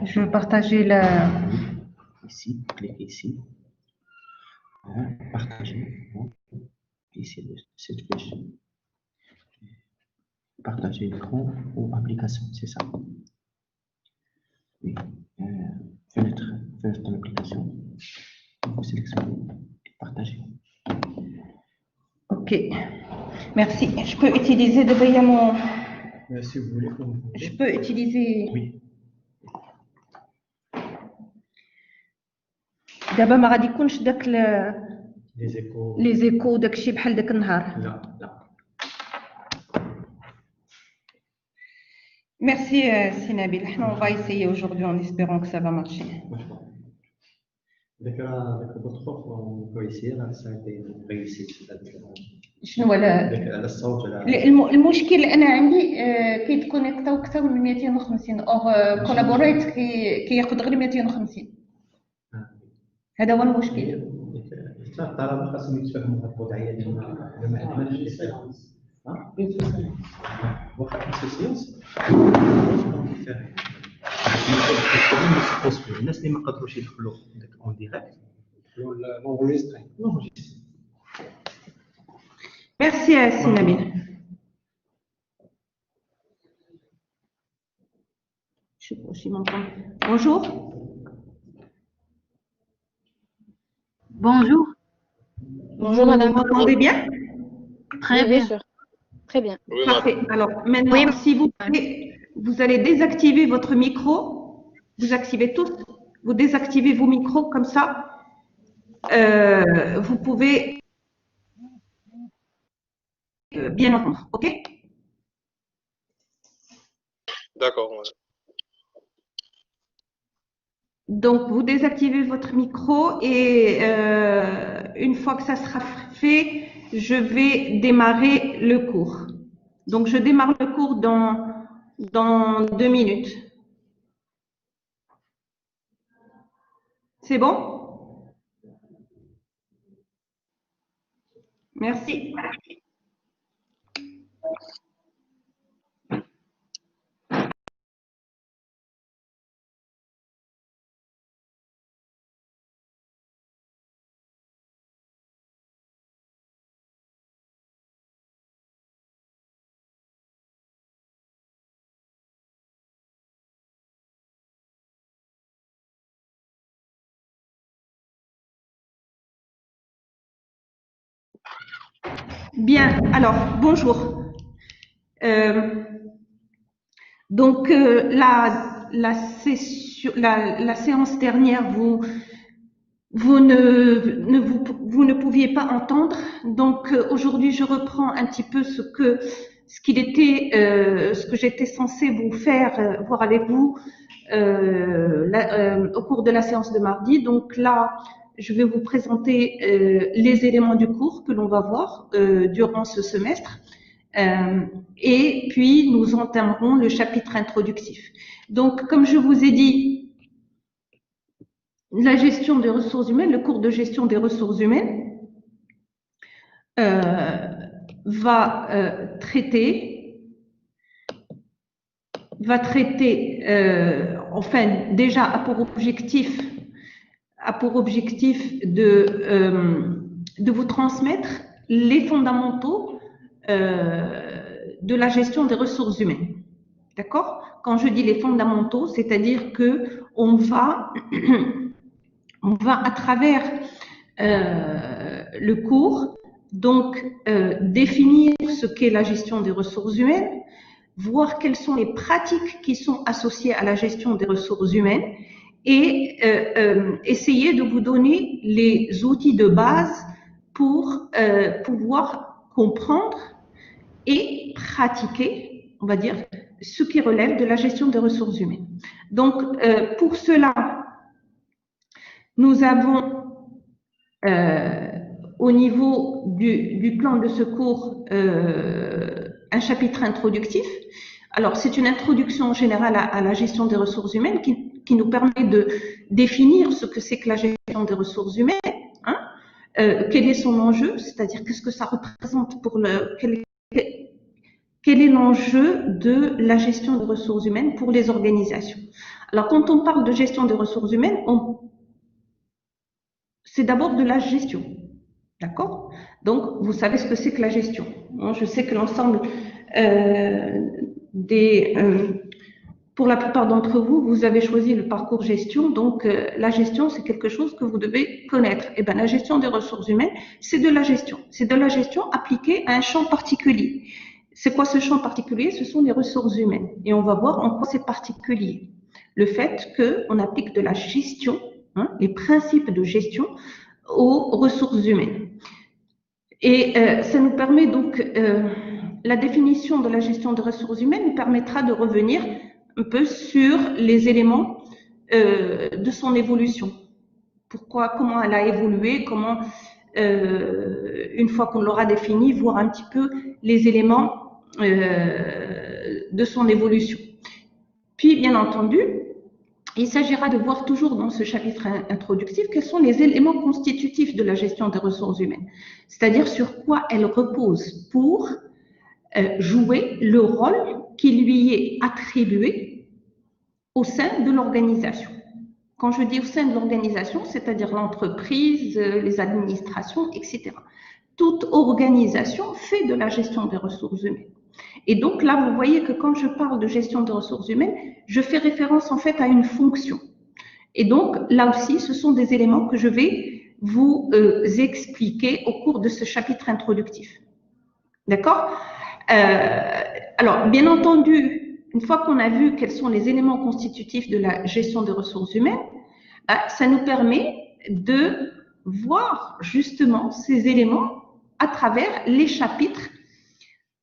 Je vais partager la... Ici, cliquez ici. Partager. Ici, cette flèche. Partager écran ou application, c'est ça. Oui. Fenêtre de l'application. Vous sélectionnez et partagez. Ok. Merci. Je peux utiliser de mon... Si vous voulez. Je peux utiliser... Oui. دابا ما غادي يكونش داك Les échos. لي زيكو داكشي بحال داك النهار. لا. Merci Sinabil. On va essayer aujourd'hui en espérant que ça va marcher. Avec votre offre, on peut essayer, là, ça a été réussi. شنو هو الصوت المشكل انا عندي كيتكونيكتاو اكثر من 250 اور كولابوريت كياخذ غير 250. هذا هو المشكل. الطلبه خاصهم يتفاهموا هذه الوضعيه ديال ما عندناش واخا السيونس الناس اللي ما قدروش يدخلوا اون ديريكت لونجستري. Merci Sinabil. Je sais pas si m'entend. Bonjour. Bonjour. Bonjour madame. Vous m'entendez bien? Très bien. Sûr. Très bien. Parfait. Alors maintenant, si vous voulez, vous allez désactiver votre micro. Vous activez tous. Vous désactivez vos micros comme ça. Vous pouvez bien entendre. Ok? D'accord. Donc, vous désactivez votre micro et une fois que ça sera fait, je vais démarrer le cours. Donc, je démarre le cours dans 2 minutes. C'est bon? Merci. Bien, alors, bonjour. Donc, la séance dernière, vous ne pouviez pas entendre. Donc, aujourd'hui, je reprends un petit peu ce que j'étais censée vous faire voir avec vous au cours de la séance de mardi. Donc là, je vais vous présenter les éléments du cours que l'on va voir durant ce semestre. Et puis, nous entamerons le chapitre introductif. Donc, comme je vous ai dit, la gestion des ressources humaines, le cours de gestion des ressources humaines va traiter enfin déjà a pour objectif de vous transmettre les fondamentaux de la gestion des ressources humaines. D'accord? Quand je dis les fondamentaux, c'est-à-dire que on va à travers le cours donc définir ce qu'est la gestion des ressources humaines, voir quelles sont les pratiques qui sont associées à la gestion des ressources humaines et essayer de vous donner les outils de base pour pouvoir comprendre et pratiquer, on va dire, ce qui relève de la gestion des ressources humaines. Donc, pour cela, nous avons au niveau du plan de secours un chapitre introductif. Alors, c'est une introduction générale à la gestion des ressources humaines qui nous permet de définir ce que c'est que la gestion des ressources humaines, hein, quel est son enjeu, c'est-à-dire qu'est-ce que ça représente pour quel est l'enjeu de la gestion des ressources humaines pour les organisations. Alors, quand on parle de gestion des ressources humaines, c'est d'abord de la gestion. D'accord? Donc, vous savez ce que c'est que la gestion. Je sais que l'ensemble pour la plupart d'entre vous, vous avez choisi le parcours gestion. Donc, la gestion, c'est quelque chose que vous devez connaître. Eh bien, la gestion des ressources humaines, c'est de la gestion. C'est de la gestion appliquée à un champ particulier. C'est quoi ce champ particulier? Ce sont les ressources humaines. Et on va voir en quoi c'est particulier. Le fait qu'on applique de la gestion, les principes de gestion aux ressources humaines. Et ça nous permet donc, la définition de la gestion des ressources humaines nous permettra de revenir un peu sur les éléments de son évolution. Pourquoi, comment elle a évolué, comment, une fois qu'on l'aura défini, voir un petit peu les éléments de son évolution. Puis, bien entendu, il s'agira de voir toujours dans ce chapitre introductif quels sont les éléments constitutifs de la gestion des ressources humaines, c'est-à-dire sur quoi elle repose pour jouer le rôle qui lui est attribué au sein de l'organisation. Quand je dis au sein de l'organisation, c'est-à-dire l'entreprise, les administrations, etc. Toute organisation fait de la gestion des ressources humaines. Et donc là, vous voyez que quand je parle de gestion des ressources humaines, je fais référence en fait à une fonction. Et donc là aussi, ce sont des éléments que je vais vous expliquer au cours de ce chapitre introductif. D'accord? Alors, bien entendu, une fois qu'on a vu quels sont les éléments constitutifs de la gestion des ressources humaines, ça nous permet de voir justement ces éléments à travers les chapitres,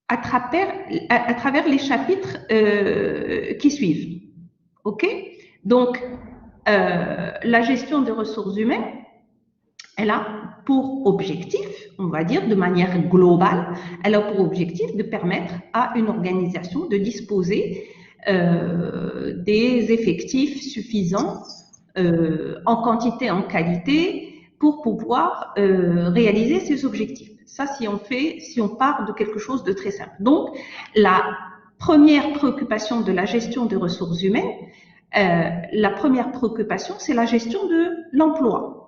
à travers les chapitres qui suivent. OK? Donc, la gestion des ressources humaines, elle a pour objectif, on va dire de manière globale, elle a pour objectif de permettre à une organisation de disposer des effectifs suffisants en quantité, en qualité, pour pouvoir réaliser ses objectifs. Ça, si on part de quelque chose de très simple. Donc, la première préoccupation de la gestion des ressources humaines, la première préoccupation, c'est la gestion de l'emploi.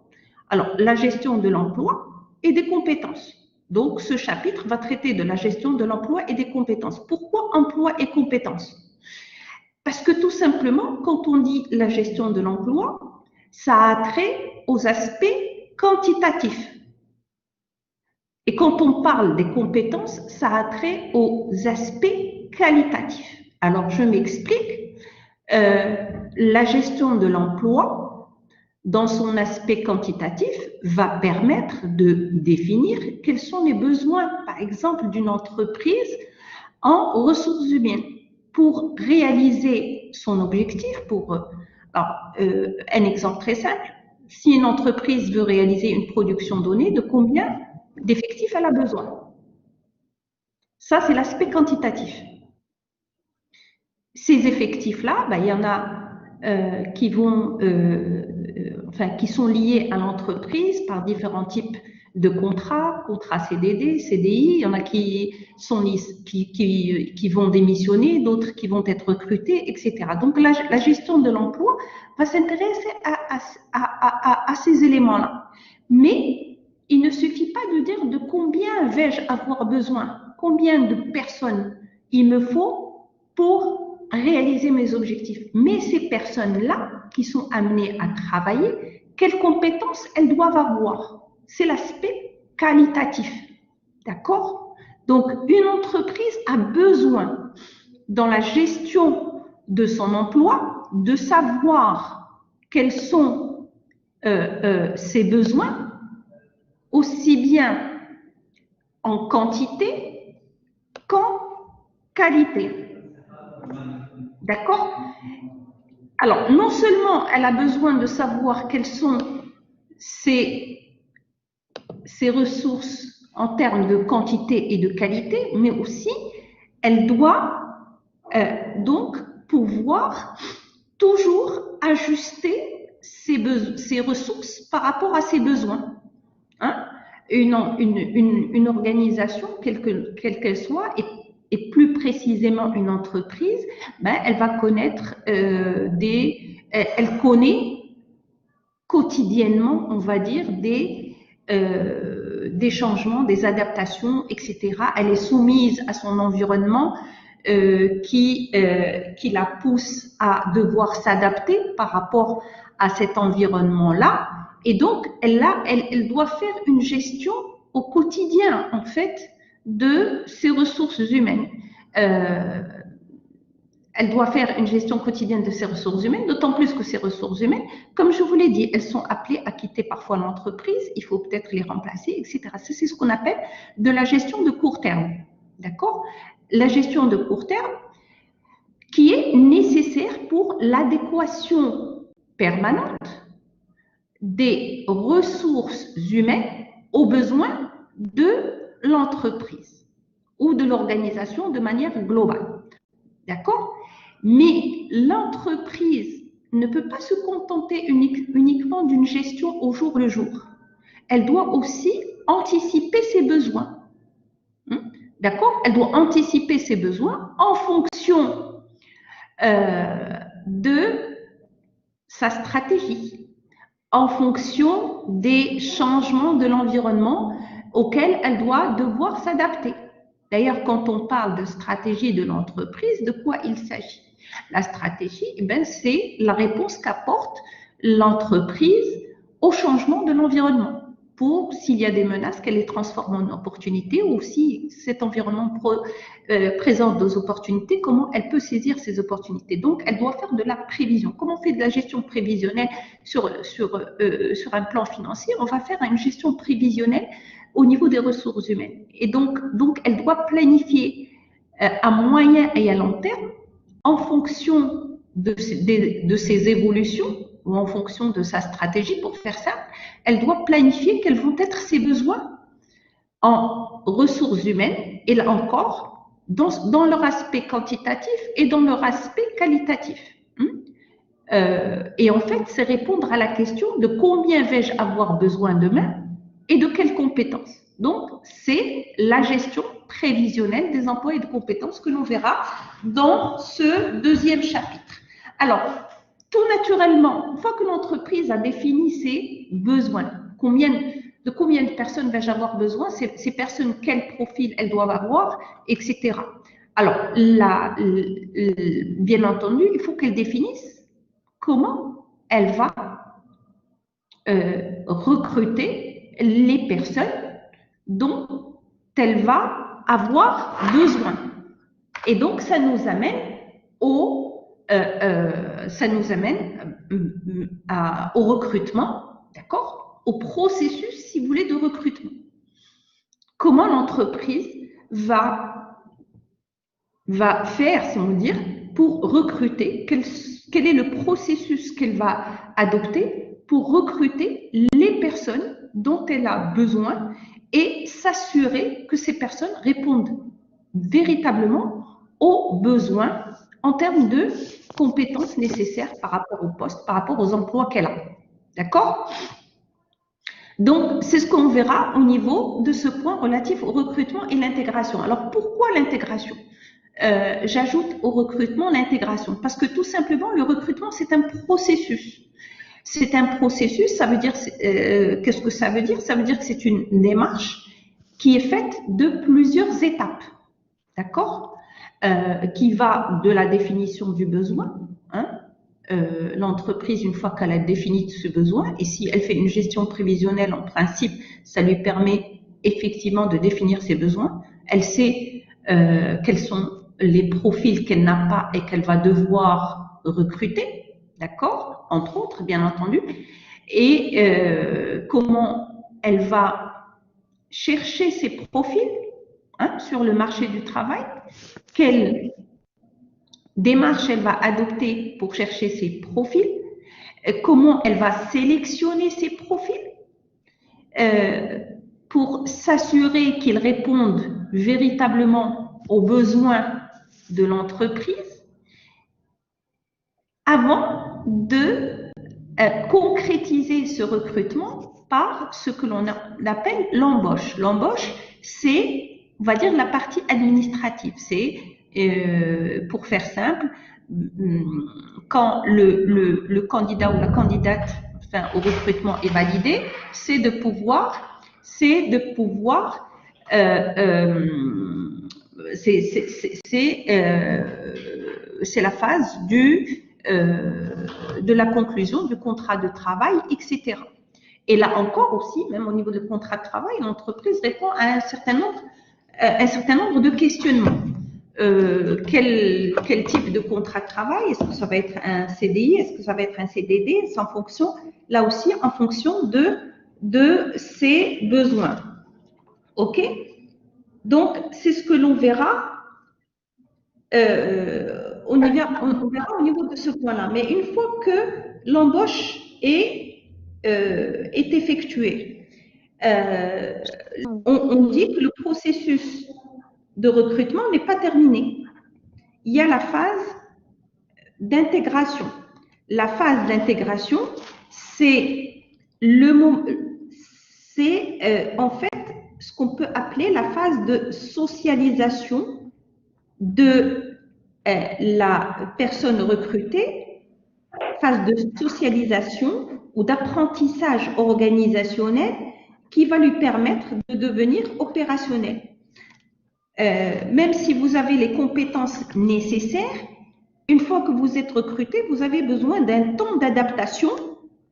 Alors, la gestion de l'emploi et des compétences. Donc, ce chapitre va traiter de la gestion de l'emploi et des compétences. Pourquoi emploi et compétences? Parce que tout simplement, quand on dit la gestion de l'emploi, ça a trait aux aspects quantitatifs. Et quand on parle des compétences, ça a trait aux aspects qualitatifs. Alors, je m'explique. La gestion de l'emploi, dans son aspect quantitatif, va permettre de définir quels sont les besoins, par exemple, d'une entreprise en ressources humaines pour réaliser son objectif. Un exemple très simple, si une entreprise veut réaliser une production donnée, de combien d'effectifs elle a besoin? Ça, c'est l'aspect quantitatif. Ces effectifs-là, il y en a qui sont liés à l'entreprise par différents types de contrats CDD, CDI. Il y en a qui vont démissionner, d'autres qui vont être recrutés, etc. Donc, la gestion de l'emploi va s'intéresser à ces éléments-là. Mais il ne suffit pas de dire de combien vais-je avoir besoin, combien de personnes il me faut pour réaliser mes objectifs. Mais ces personnes-là qui sont amenées à travailler, quelles compétences elles doivent avoir? C'est l'aspect qualitatif. D'accord? Donc, une entreprise a besoin, dans la gestion de son emploi, de savoir quels sont ses besoins, aussi bien en quantité qu'en qualité. D'accord? Alors, non seulement elle a besoin de savoir quelles sont ses ressources en termes de quantité et de qualité, mais aussi elle doit donc pouvoir toujours ajuster ses ressources par rapport à ses besoins. Une organisation, quelle qu'elle soit, est et plus précisément une entreprise, ben, elle va connaître elle connaît quotidiennement, on va dire, des changements, des adaptations, etc. Elle est soumise à son environnement qui la pousse à devoir s'adapter par rapport à cet environnement-là. Et donc, elle doit faire une gestion au quotidien, en fait, de ses ressources humaines. Elle doit faire une gestion quotidienne de ses ressources humaines, d'autant plus que ces ressources humaines, comme je vous l'ai dit, elles sont appelées à quitter parfois l'entreprise, il faut peut-être les remplacer, etc. C'est ce qu'on appelle de la gestion de court terme. D'accord? La gestion de court terme qui est nécessaire pour l'adéquation permanente des ressources humaines aux besoins de l'entreprise ou de l'organisation de manière globale. D'accord? Mais l'entreprise ne peut pas se contenter uniquement d'une gestion au jour le jour. Elle doit aussi anticiper ses besoins. D'accord? Elle doit anticiper ses besoins en fonction de sa stratégie, en fonction des changements de l'environnement auxquels elle doit devoir s'adapter. D'ailleurs, quand on parle de stratégie de l'entreprise, de quoi il s'agit? La stratégie, c'est la réponse qu'apporte l'entreprise au changement de l'environnement pour, s'il y a des menaces, qu'elle les transforme en opportunités, ou si cet environnement présente des opportunités, comment elle peut saisir ces opportunités. Donc, elle doit faire de la prévision. Comment on fait de la gestion prévisionnelle sur un plan financier? On va faire une gestion prévisionnelle au niveau des ressources humaines. Et donc elle doit planifier à moyen et à long terme en fonction de ses évolutions ou en fonction de sa stratégie. Pour faire ça, elle doit planifier quels vont être ses besoins en ressources humaines, et là encore, dans leur aspect quantitatif et dans leur aspect qualitatif. Et en fait, c'est répondre à la question de combien vais-je avoir besoin demain et de quelles compétences. Donc, c'est la gestion prévisionnelle des emplois et de compétences que l'on verra dans ce deuxième chapitre. Alors, tout naturellement, une fois que l'entreprise a défini ses besoins, de combien de personnes vais-je avoir besoin, ces personnes, quel profil elles doivent avoir, etc. Alors, là, bien entendu, il faut qu'elle définisse comment elle va recruter les personnes dont elle va avoir besoin. Et donc, ça nous amène au recrutement, d'accord? Au processus, si vous voulez, de recrutement. Comment l'entreprise va faire, si on veut dire, pour recruter, quel est le processus qu'elle va adopter pour recruter les personnes dont elle a besoin et s'assurer que ces personnes répondent véritablement aux besoins en termes de compétences nécessaires par rapport au poste, par rapport aux emplois qu'elle a. D'accord? Donc, c'est ce qu'on verra au niveau de ce point relatif au recrutement et l'intégration. Alors, pourquoi l'intégration? J'ajoute au recrutement l'intégration parce que tout simplement, le recrutement, c'est un processus. C'est un processus, ça veut dire, qu'est-ce que ça veut dire? Ça veut dire que c'est une démarche qui est faite de plusieurs étapes, d'accord? Qui va de la définition du besoin, l'entreprise, une fois qu'elle a défini ce besoin, et si elle fait une gestion prévisionnelle, en principe, ça lui permet effectivement de définir ses besoins. Elle sait quels sont les profils qu'elle n'a pas et qu'elle va devoir recruter, d'accord, entre autres, bien entendu, et comment elle va chercher ces profils sur le marché du travail, quelle démarche elle va adopter pour chercher ces profils, comment elle va sélectionner ces profils pour s'assurer qu'ils répondent véritablement aux besoins de l'entreprise avant de concrétiser ce recrutement par ce que l'on appelle l'embauche. L'embauche, c'est on va dire la partie administrative. C'est, pour faire simple, quand le candidat ou la candidate au recrutement est validé, c'est de pouvoir c'est la phase de la conclusion du contrat de travail, etc. Et là encore aussi, même au niveau du contrat de travail, l'entreprise répond à un certain nombre de questionnements. Quel type de contrat de travail? Est-ce que ça va être un CDI? Est-ce que ça va être un CDD? C'est en fonction, là aussi, en fonction de ses besoins. OK? Donc, c'est ce que l'on verra. On verra au niveau de ce point-là. Mais une fois que l'embauche est effectuée, on dit que le processus de recrutement n'est pas terminé. Il y a la phase d'intégration. La phase d'intégration, c'est en fait ce qu'on peut appeler la phase de socialisation de la personne recrutée, phase de socialisation ou d'apprentissage organisationnel qui va lui permettre de devenir opérationnel. Même si vous avez les compétences nécessaires, une fois que vous êtes recruté, vous avez besoin d'un temps d'adaptation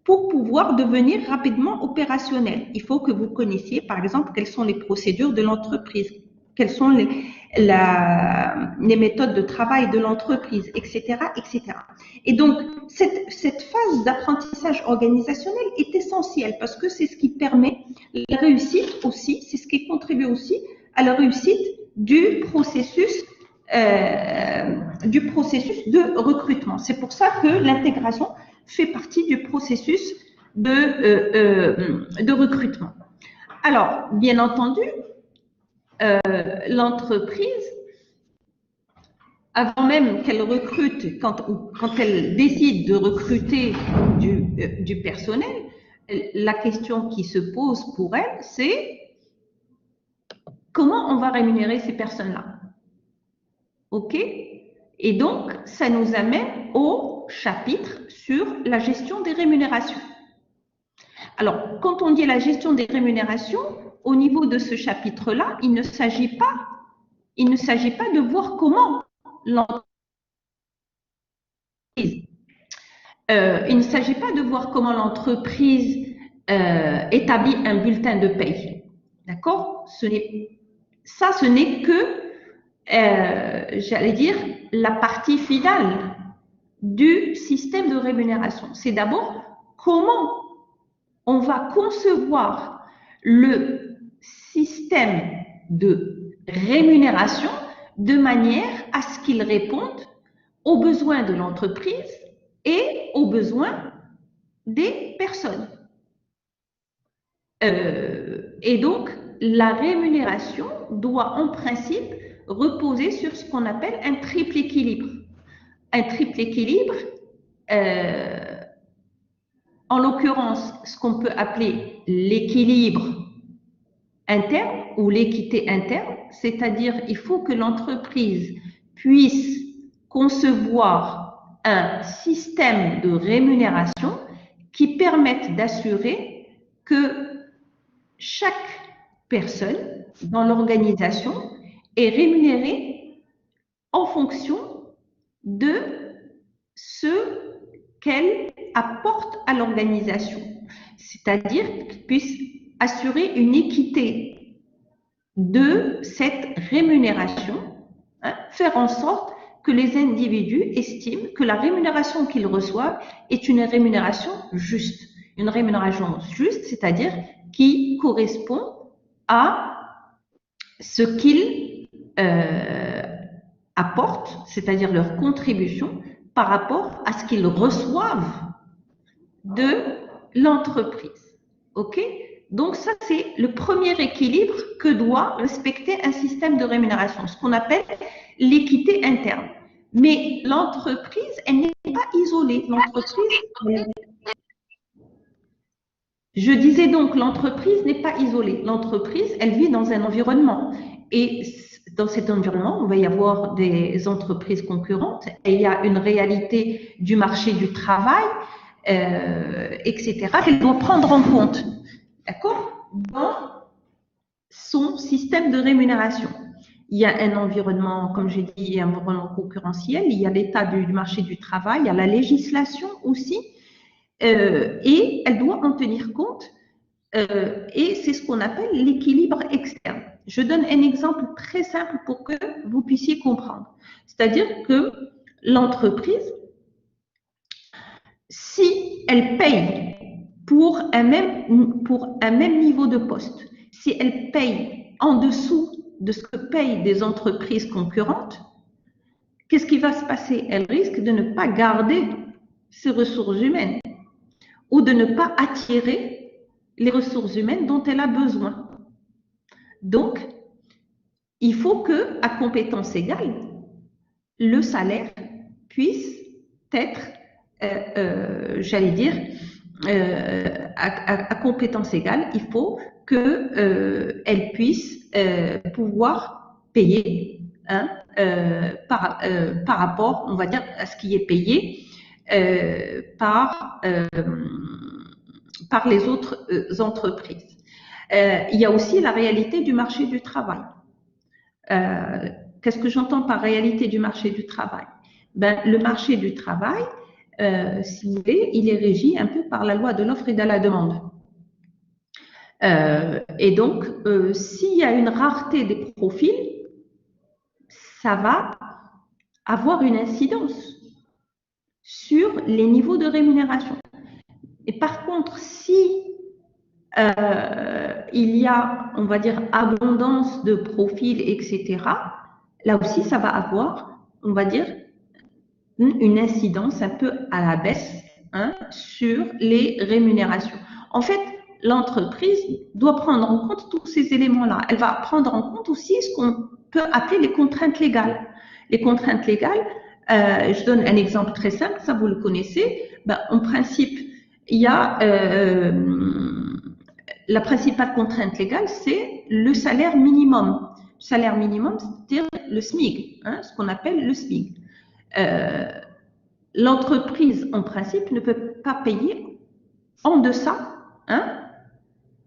pour pouvoir devenir rapidement opérationnel. Il faut que vous connaissiez, par exemple, quelles sont les procédures de l'entreprise, quelles sont les méthodes de travail de l'entreprise, etc., etc. Et donc, cette phase d'apprentissage organisationnel est essentielle parce que c'est ce qui permet la réussite aussi, c'est ce qui contribue aussi à la réussite du processus de recrutement. C'est pour ça que l'intégration fait partie du processus de recrutement. Alors, bien entendu, l'entreprise, avant même qu'elle recrute, quand elle décide de recruter du personnel, la question qui se pose pour elle, c'est comment on va rémunérer ces personnes-là? OK? Et donc, ça nous amène au chapitre sur la gestion des rémunérations. Alors, quand on dit la gestion des rémunérations, au niveau de ce chapitre-là, il ne s'agit pas de voir comment l'entreprise, établit un bulletin de paye. D'accord? Ce n'est que j'allais dire, la partie finale du système de rémunération. C'est d'abord comment on va concevoir le système de rémunération de manière à ce qu'il réponde aux besoins de l'entreprise et aux besoins des personnes. Et donc, la rémunération doit en principe reposer sur ce qu'on appelle un triple équilibre. Un triple équilibre, en l'occurrence, ce qu'on peut appeler l'équilibre interne ou l'équité interne, c'est-à-dire il faut que l'entreprise puisse concevoir un système de rémunération qui permette d'assurer que chaque personne dans l'organisation est rémunérée en fonction de ce qu'elle apporte à l'organisation, c'est-à-dire qu'elle puisse assurer une équité de cette rémunération, faire en sorte que les individus estiment que la rémunération qu'ils reçoivent est une rémunération juste. Une rémunération juste, c'est-à-dire qui correspond à ce qu'ils apportent, c'est-à-dire leur contribution par rapport à ce qu'ils reçoivent de l'entreprise. OK? Donc ça, c'est le premier équilibre que doit respecter un système de rémunération, ce qu'on appelle l'équité interne. Mais l'entreprise, elle n'est pas isolée. Je disais donc, l'entreprise n'est pas isolée. L'entreprise, elle vit dans un environnement. et dans cet environnement, il va y avoir des entreprises concurrentes, et il y a une réalité du marché du travail, etc., qu'elle doit prendre en compte, d'accord, dans son système de rémunération. Il y a un environnement, comme j'ai dit, un environnement concurrentiel, il y a l'état du marché du travail, il y a la législation aussi, et elle doit en tenir compte, et c'est ce qu'on appelle l'équilibre externe. Je donne un exemple très simple pour que vous puissiez comprendre. C'est-à-dire que l'entreprise, si elle paye pour un même niveau de poste, si elle paye en dessous de ce que payent des entreprises concurrentes, qu'est-ce qui va se passer? Elle risque de ne pas garder ses ressources humaines ou de ne pas attirer les ressources humaines dont elle a besoin. Donc, il faut que, à compétence égale, le salaire puisse être, j'allais dire, à compétence égale, il faut qu'elle puisse pouvoir payer, hein, par rapport, on va dire, à ce qui est payé par les autres entreprises. Il y a aussi la réalité du marché du travail. Qu'est-ce que j'entends par réalité du marché du travail? Le marché du travail, si vous voulez, il est régi un peu par la loi de l'offre et de la demande. Et donc, s'il y a une rareté des profils, ça va avoir une incidence sur les niveaux de rémunération. Et par contre, si il y a, on va dire, abondance de profils, etc., là aussi, ça va avoir, on va dire, une incidence un peu à la baisse, hein, sur les rémunérations. En fait, l'entreprise doit prendre en compte tous ces éléments-là. Elle va prendre en compte aussi ce qu'on peut appeler les contraintes légales. Les contraintes légales, je donne un exemple très simple, ça vous le connaissez. En principe, il y a la principale contrainte légale, c'est le salaire minimum. Le salaire minimum, c'est-à-dire le SMIC, hein, ce qu'on appelle le SMIC. L'entreprise, en principe, ne peut pas payer en deçà, hein,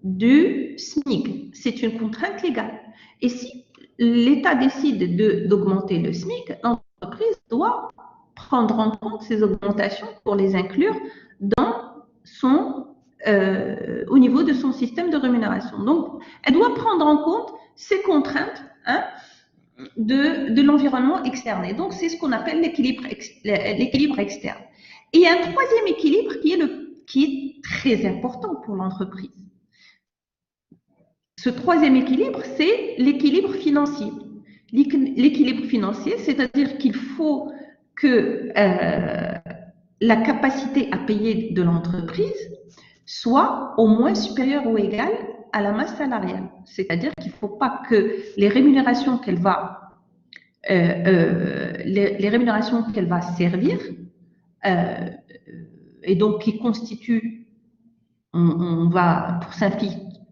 du SMIC. C'est une contrainte légale. Et si l'État décide d'augmenter le SMIC, l'entreprise doit prendre en compte ces augmentations pour les inclure dans au niveau de son système de rémunération. Donc, elle doit prendre en compte ces contraintes, hein, de l'environnement externe. Et donc, c'est ce qu'on appelle l'équilibre externe. Et il y a un troisième équilibre qui est très important pour l'entreprise. Ce troisième équilibre, c'est l'équilibre financier. L'équilibre financier, c'est-à-dire qu'il faut que la capacité à payer de l'entreprise soit au moins supérieure ou égale à la masse salariale. C'est-à-dire qu'il ne faut pas que les rémunérations qu'elle va servir, et donc qui constituent, on va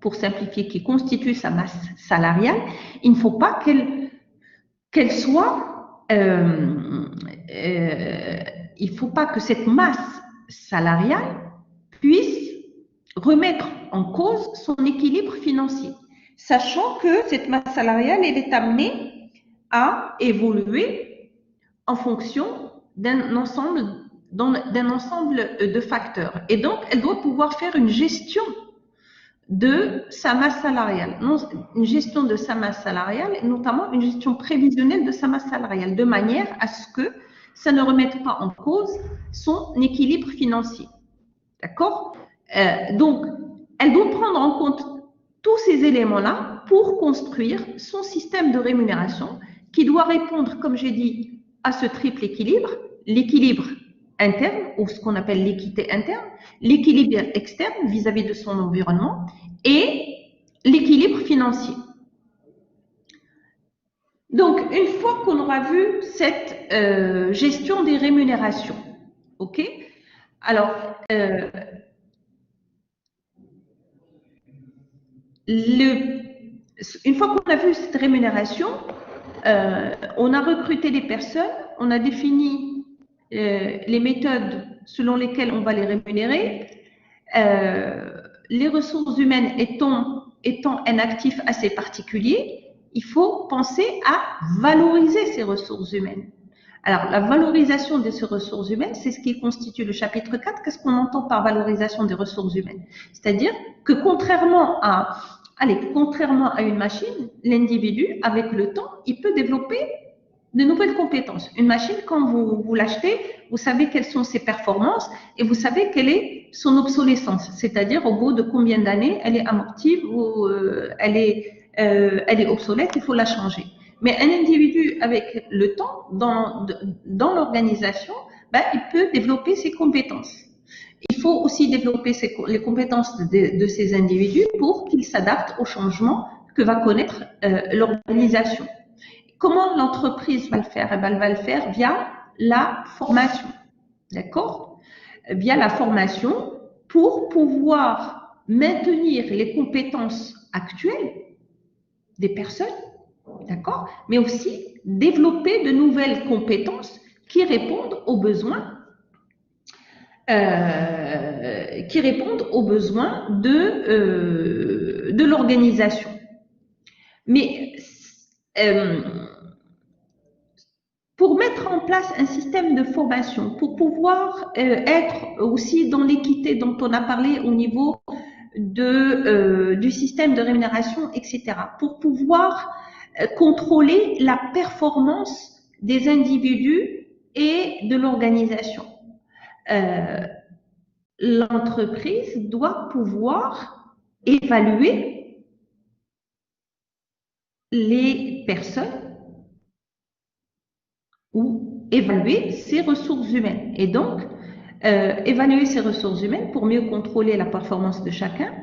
pour simplifier, qui constitue sa masse salariale, il ne faut pas qu'elle soit, il ne faut pas que cette masse salariale puisse remettre en cause son équilibre financier, sachant que cette masse salariale, elle est amenée à évoluer en fonction d'un ensemble de facteurs. Et donc, elle doit pouvoir faire une gestion de sa masse salariale, une gestion de sa masse salariale, et notamment une gestion prévisionnelle de sa masse salariale, de manière à ce que ça ne remette pas en cause son équilibre financier. D'accord? Donc, elle doit prendre en compte tous ces éléments-là pour construire son système de rémunération qui doit répondre, comme j'ai dit, à ce triple équilibre, l'équilibre interne, ou ce qu'on appelle l'équité interne, l'équilibre externe vis-à-vis de son environnement et l'équilibre financier. Donc, une fois qu'on aura vu cette gestion des rémunérations, ok? Alors, une fois qu'on a vu cette rémunération, on a recruté des personnes, on a défini les méthodes selon lesquelles on va les rémunérer. Les ressources humaines étant un actif assez particulier, il faut penser à valoriser ces ressources humaines. Alors, la valorisation de ces ressources humaines, c'est ce qui constitue le chapitre 4. Qu'est-ce qu'on entend par valorisation des ressources humaines? C'est-à-dire que contrairement à une machine, l'individu, avec le temps, il peut développer de nouvelles compétences. Une machine, quand vous l'achetez, vous savez quelles sont ses performances et vous savez quelle est son obsolescence. C'est-à-dire au bout de combien d'années elle est amortie ou elle est obsolète, il faut la changer. Mais un individu, avec le temps, dans l'organisation, il peut développer ses compétences. Il faut aussi développer les compétences de ces individus pour qu'ils s'adaptent aux changements que va connaître l'organisation. Comment l'entreprise va le faire? Elle va le faire via la formation, d'accord? Via la formation pour pouvoir maintenir les compétences actuelles des personnes, d'accord? Mais aussi développer de nouvelles compétences qui répondent aux besoins de l'organisation. Mais pour mettre en place un système de formation, pour pouvoir être aussi dans l'équité dont on a parlé au niveau du système de rémunération, etc., pour pouvoir contrôler la performance des individus et de l'organisation. L'entreprise doit pouvoir évaluer les personnes ou évaluer ses ressources humaines. Et donc, évaluer ses ressources humaines pour mieux contrôler la performance de chacun,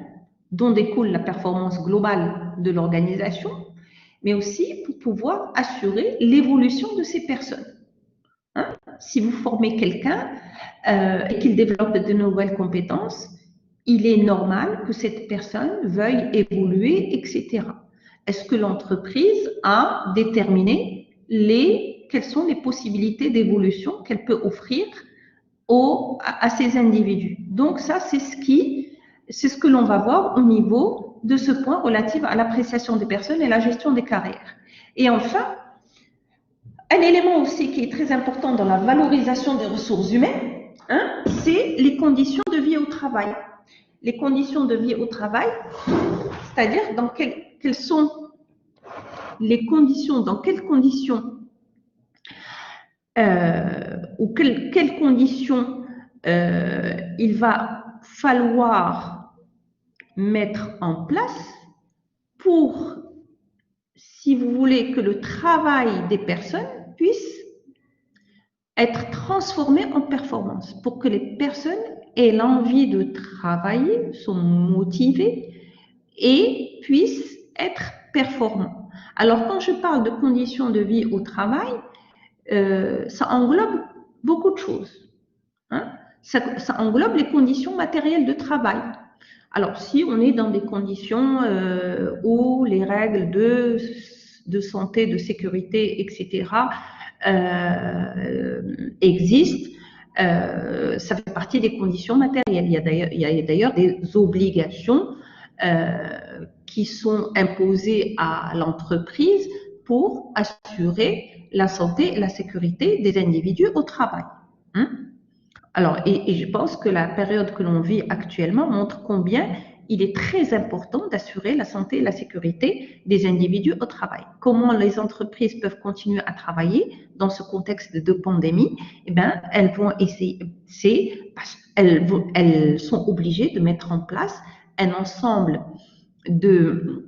dont découle la performance globale de l'organisation, mais aussi pour pouvoir assurer l'évolution de ces personnes. Hein? Si vous formez quelqu'un et qu'il développe de nouvelles compétences, il est normal que cette personne veuille évoluer, etc. Est-ce que l'entreprise a déterminé quelles sont les possibilités d'évolution qu'elle peut offrir à ces individus? Donc ça, c'est ce que l'on va voir au niveau de ce point relatif à l'appréciation des personnes et la gestion des carrières. Et enfin, un élément aussi qui est très important dans la valorisation des ressources humaines, c'est les conditions de vie au travail. Les conditions de vie au travail, c'est-à-dire quelles sont les conditions, dans quelles conditions ou quelles conditions il va falloir mettre en place pour, si vous voulez, que le travail des personnes puisse être transformé en performance, pour que les personnes aient l'envie de travailler, sont motivées et puissent être performants. Alors, quand je parle de conditions de vie au travail, ça englobe beaucoup de choses. Hein? Ça englobe les conditions matérielles de travail. Alors, si on est dans des conditions où les règles de santé, de sécurité, etc., existent, ça fait partie des conditions matérielles. Il y a d'ailleurs des obligations qui sont imposées à l'entreprise pour assurer la santé et la sécurité des individus au travail. Hein? Alors, et je pense que la période que l'on vit actuellement montre combien il est très important d'assurer la santé et la sécurité des individus au travail. Comment les entreprises peuvent continuer à travailler dans ce contexte de pandémie? Eh bien, elles vont essayer, elles sont obligées de mettre en place un ensemble de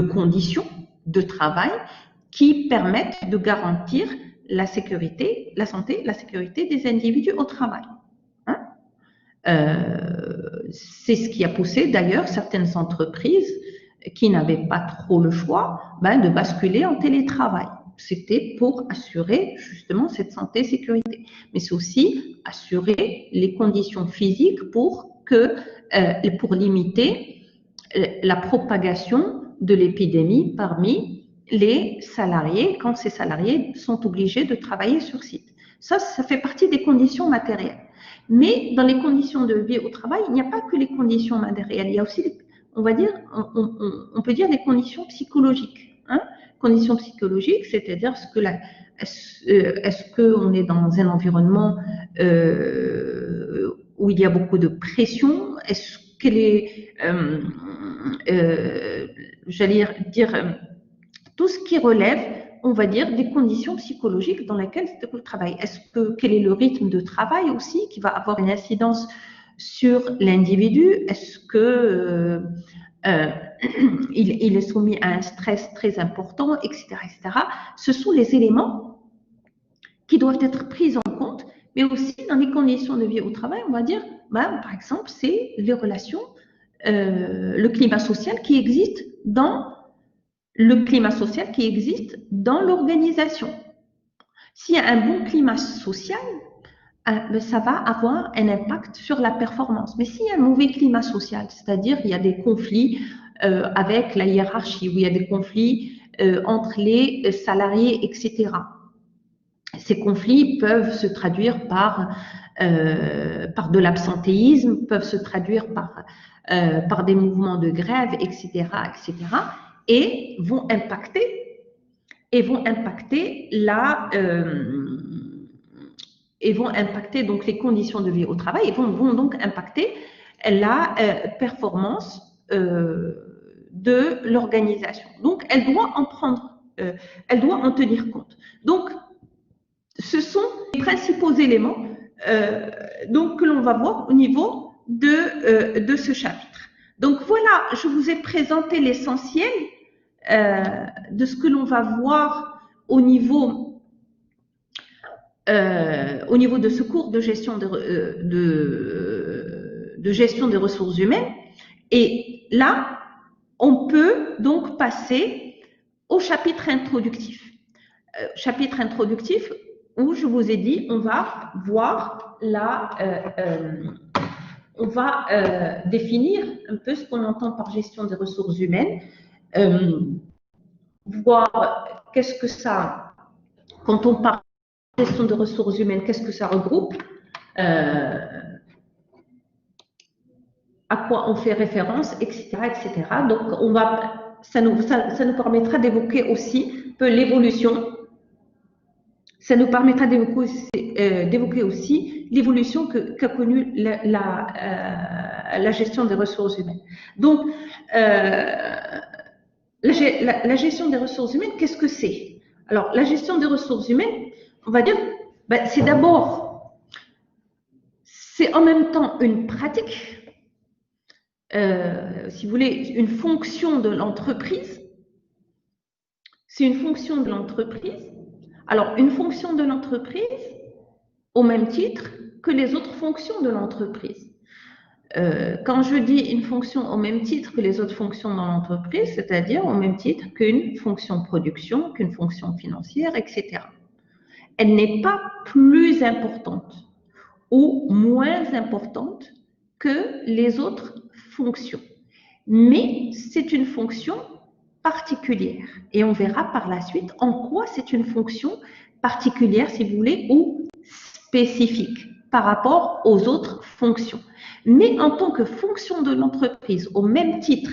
conditions de travail qui permettent de garantir la sécurité, la santé, la sécurité des individus au travail. C'est ce qui a poussé d'ailleurs certaines entreprises qui n'avaient pas trop le choix de basculer en télétravail. C'était pour assurer justement cette santé et sécurité. Mais c'est aussi assurer les conditions physiques pour que pour limiter la propagation de l'épidémie parmi les salariés quand ces salariés sont obligés de travailler sur site. Ça fait partie des conditions matérielles. Mais dans les conditions de vie au travail, il n'y a pas que les conditions matérielles, il y a aussi, on va dire, on peut dire des conditions psychologiques. Hein? Conditions psychologiques, c'est-à-dire est-ce qu'on est dans un environnement où il y a beaucoup de pression? Est-ce qu'elle est, j'allais dire, tout ce qui relève, on va dire, des conditions psychologiques dans lesquelles se déroule le travail. Quel est le rythme de travail aussi qui va avoir une incidence sur l'individu? Est-ce que il est soumis à un stress très important, etc., etc. Ce sont les éléments qui doivent être pris en compte, mais aussi dans les conditions de vie au travail, on va dire, par exemple, c'est les relations, le climat social qui existe dans l'organisation. S'il y a un bon climat social, ça va avoir un impact sur la performance. Mais s'il y a un mauvais climat social, c'est-à-dire il y a des conflits avec la hiérarchie, ou il y a des conflits entre les salariés, etc. Ces conflits peuvent se traduire par de l'absentéisme, peuvent se traduire par des mouvements de grève, etc., etc., et vont impacter donc les conditions de vie au travail et vont donc impacter la performance de l'organisation. Donc, elle doit en tenir compte. Donc, ce sont les principaux éléments donc, que l'on va voir au niveau de ce chapitre. Donc, voilà, je vous ai présenté l'essentiel de ce que l'on va voir au niveau de ce cours de gestion de gestion des ressources humaines. Et là, on peut donc passer au chapitre introductif. Chapitre introductif où je vous ai dit, on va voir on va définir un peu ce qu'on entend par gestion des ressources humaines, voir qu'est-ce que ça, quand on parle de gestion des ressources humaines, qu'est-ce que ça regroupe, à quoi on fait référence, etc., etc. Donc, ça nous permettra d'évoquer aussi un peu l'évolution. Ça nous permettra d'évoquer aussi l'évolution qu'a connue la gestion des ressources humaines. Donc, la gestion des ressources humaines, qu'est-ce que c'est? Alors, la gestion des ressources humaines, on va dire, c'est d'abord, c'est en même temps une pratique, si vous voulez, une fonction de l'entreprise. C'est une fonction de l'entreprise. Alors, une fonction de l'entreprise au même titre que les autres fonctions de l'entreprise. Quand je dis une fonction au même titre que les autres fonctions dans l'entreprise, c'est-à-dire au même titre qu'une fonction production, qu'une fonction financière, etc. Elle n'est pas plus importante ou moins importante que les autres fonctions. Mais c'est une fonction particulière. Et on verra par la suite en quoi c'est une fonction particulière, si vous voulez, ou spécifique par rapport aux autres fonctions. Mais en tant que fonction de l'entreprise, au même titre,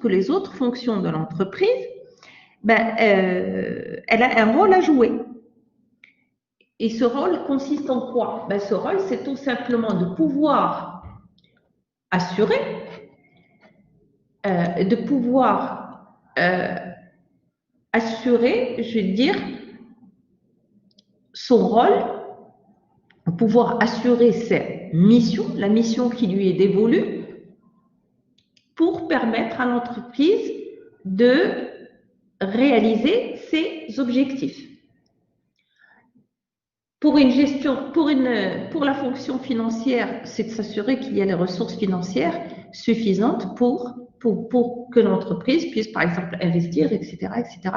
que les autres fonctions de l'entreprise, elle a un rôle à jouer. Et ce rôle consiste en quoi? Ce rôle, c'est tout simplement de pouvoir assurer, je veux dire, son rôle, pouvoir assurer ses missions, la mission qui lui est dévolue, pour permettre à l'entreprise de réaliser ses objectifs. Pour la fonction financière, c'est de s'assurer qu'il y a les ressources financières suffisantes pour que l'entreprise puisse, par exemple, investir, etc.,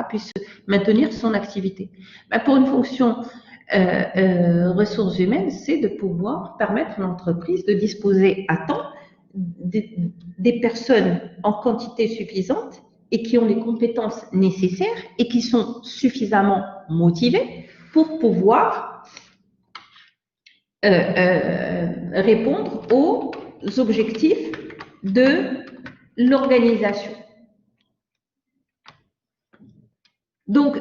puisse maintenir son activité. Pour une fonction ressources humaines, c'est de pouvoir permettre à l'entreprise de disposer à temps des personnes en quantité suffisante et qui ont les compétences nécessaires et qui sont suffisamment motivées pour pouvoir répondre aux objectifs de l'organisation. Donc,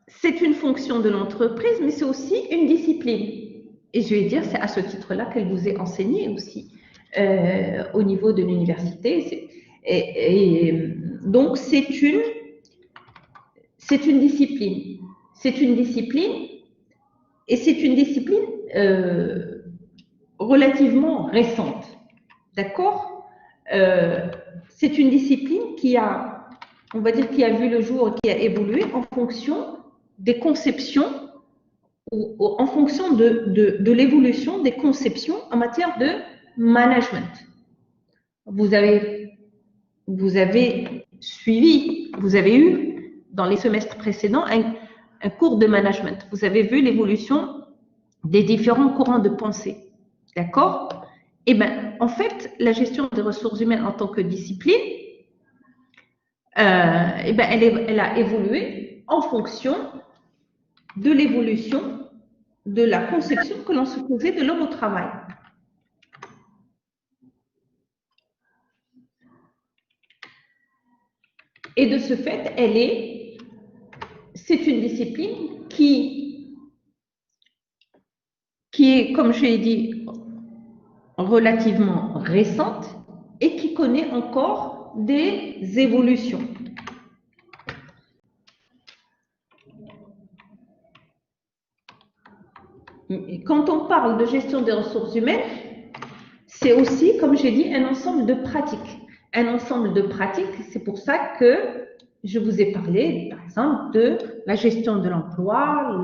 c'est une fonction de l'entreprise, mais c'est aussi une discipline. Et je vais dire, c'est à ce titre-là qu'elle vous est enseignée aussi au niveau de l'université. Donc, c'est une discipline. C'est une discipline et c'est une discipline relativement récente. D'accord? C'est une discipline qui a, on va dire, qui a vu le jour et qui a évolué en fonction des conceptions ou en fonction de l'évolution des conceptions en matière de management. Vous avez suivi, vous avez eu dans les semestres précédents un cours de management. Vous avez vu l'évolution des différents courants de pensée. D'accord? Eh bien, en fait, la gestion des ressources humaines en tant que discipline, eh bien, elle a évolué en fonction de l'évolution de la conception que l'on se faisait de l'homme au travail. Et de ce fait, c'est une discipline qui est, comme je l'ai dit, relativement récente et qui connaît encore des évolutions. Quand on parle de gestion des ressources humaines, c'est aussi, comme j'ai dit, un ensemble de pratiques. Un ensemble de pratiques, c'est pour ça que je vous ai parlé, par exemple, de la gestion de l'emploi,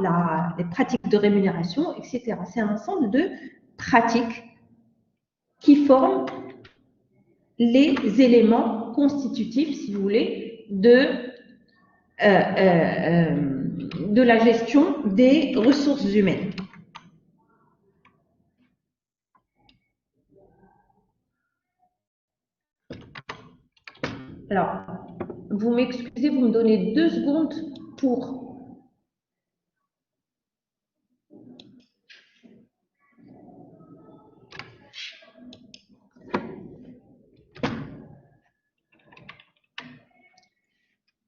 les pratiques de rémunération, etc. C'est un ensemble de pratiques qui forment les éléments constitutifs, si vous voulez, de la gestion des ressources humaines. Alors, vous m'excusez, vous me donnez 2 secondes pour...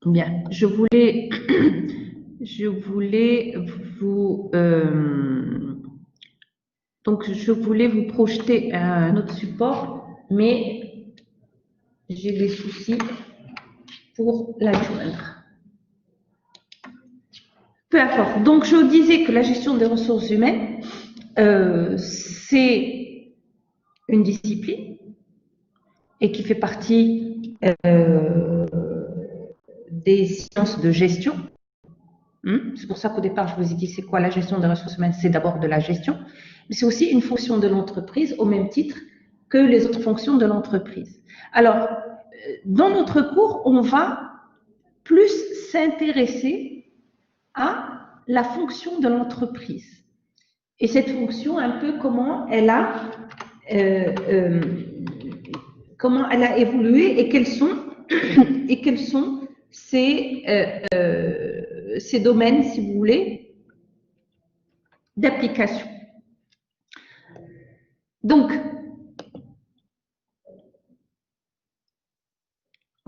Bien, je voulais vous... donc, je voulais vous projeter un autre support, mais j'ai des soucis pour la joindre. Peu importe. Donc, je disais que la gestion des ressources humaines, c'est une discipline et qui fait partie des sciences de gestion. C'est pour ça qu'au départ, je vous ai dit, c'est quoi la gestion des ressources humaines? C'est d'abord de la gestion, mais c'est aussi une fonction de l'entreprise au même titre que les autres fonctions de l'entreprise. Alors, dans notre cours, on va plus s'intéresser à la fonction de l'entreprise. Et cette fonction, un peu comment elle a évolué et quels sont ces domaines, si vous voulez, d'application. Donc,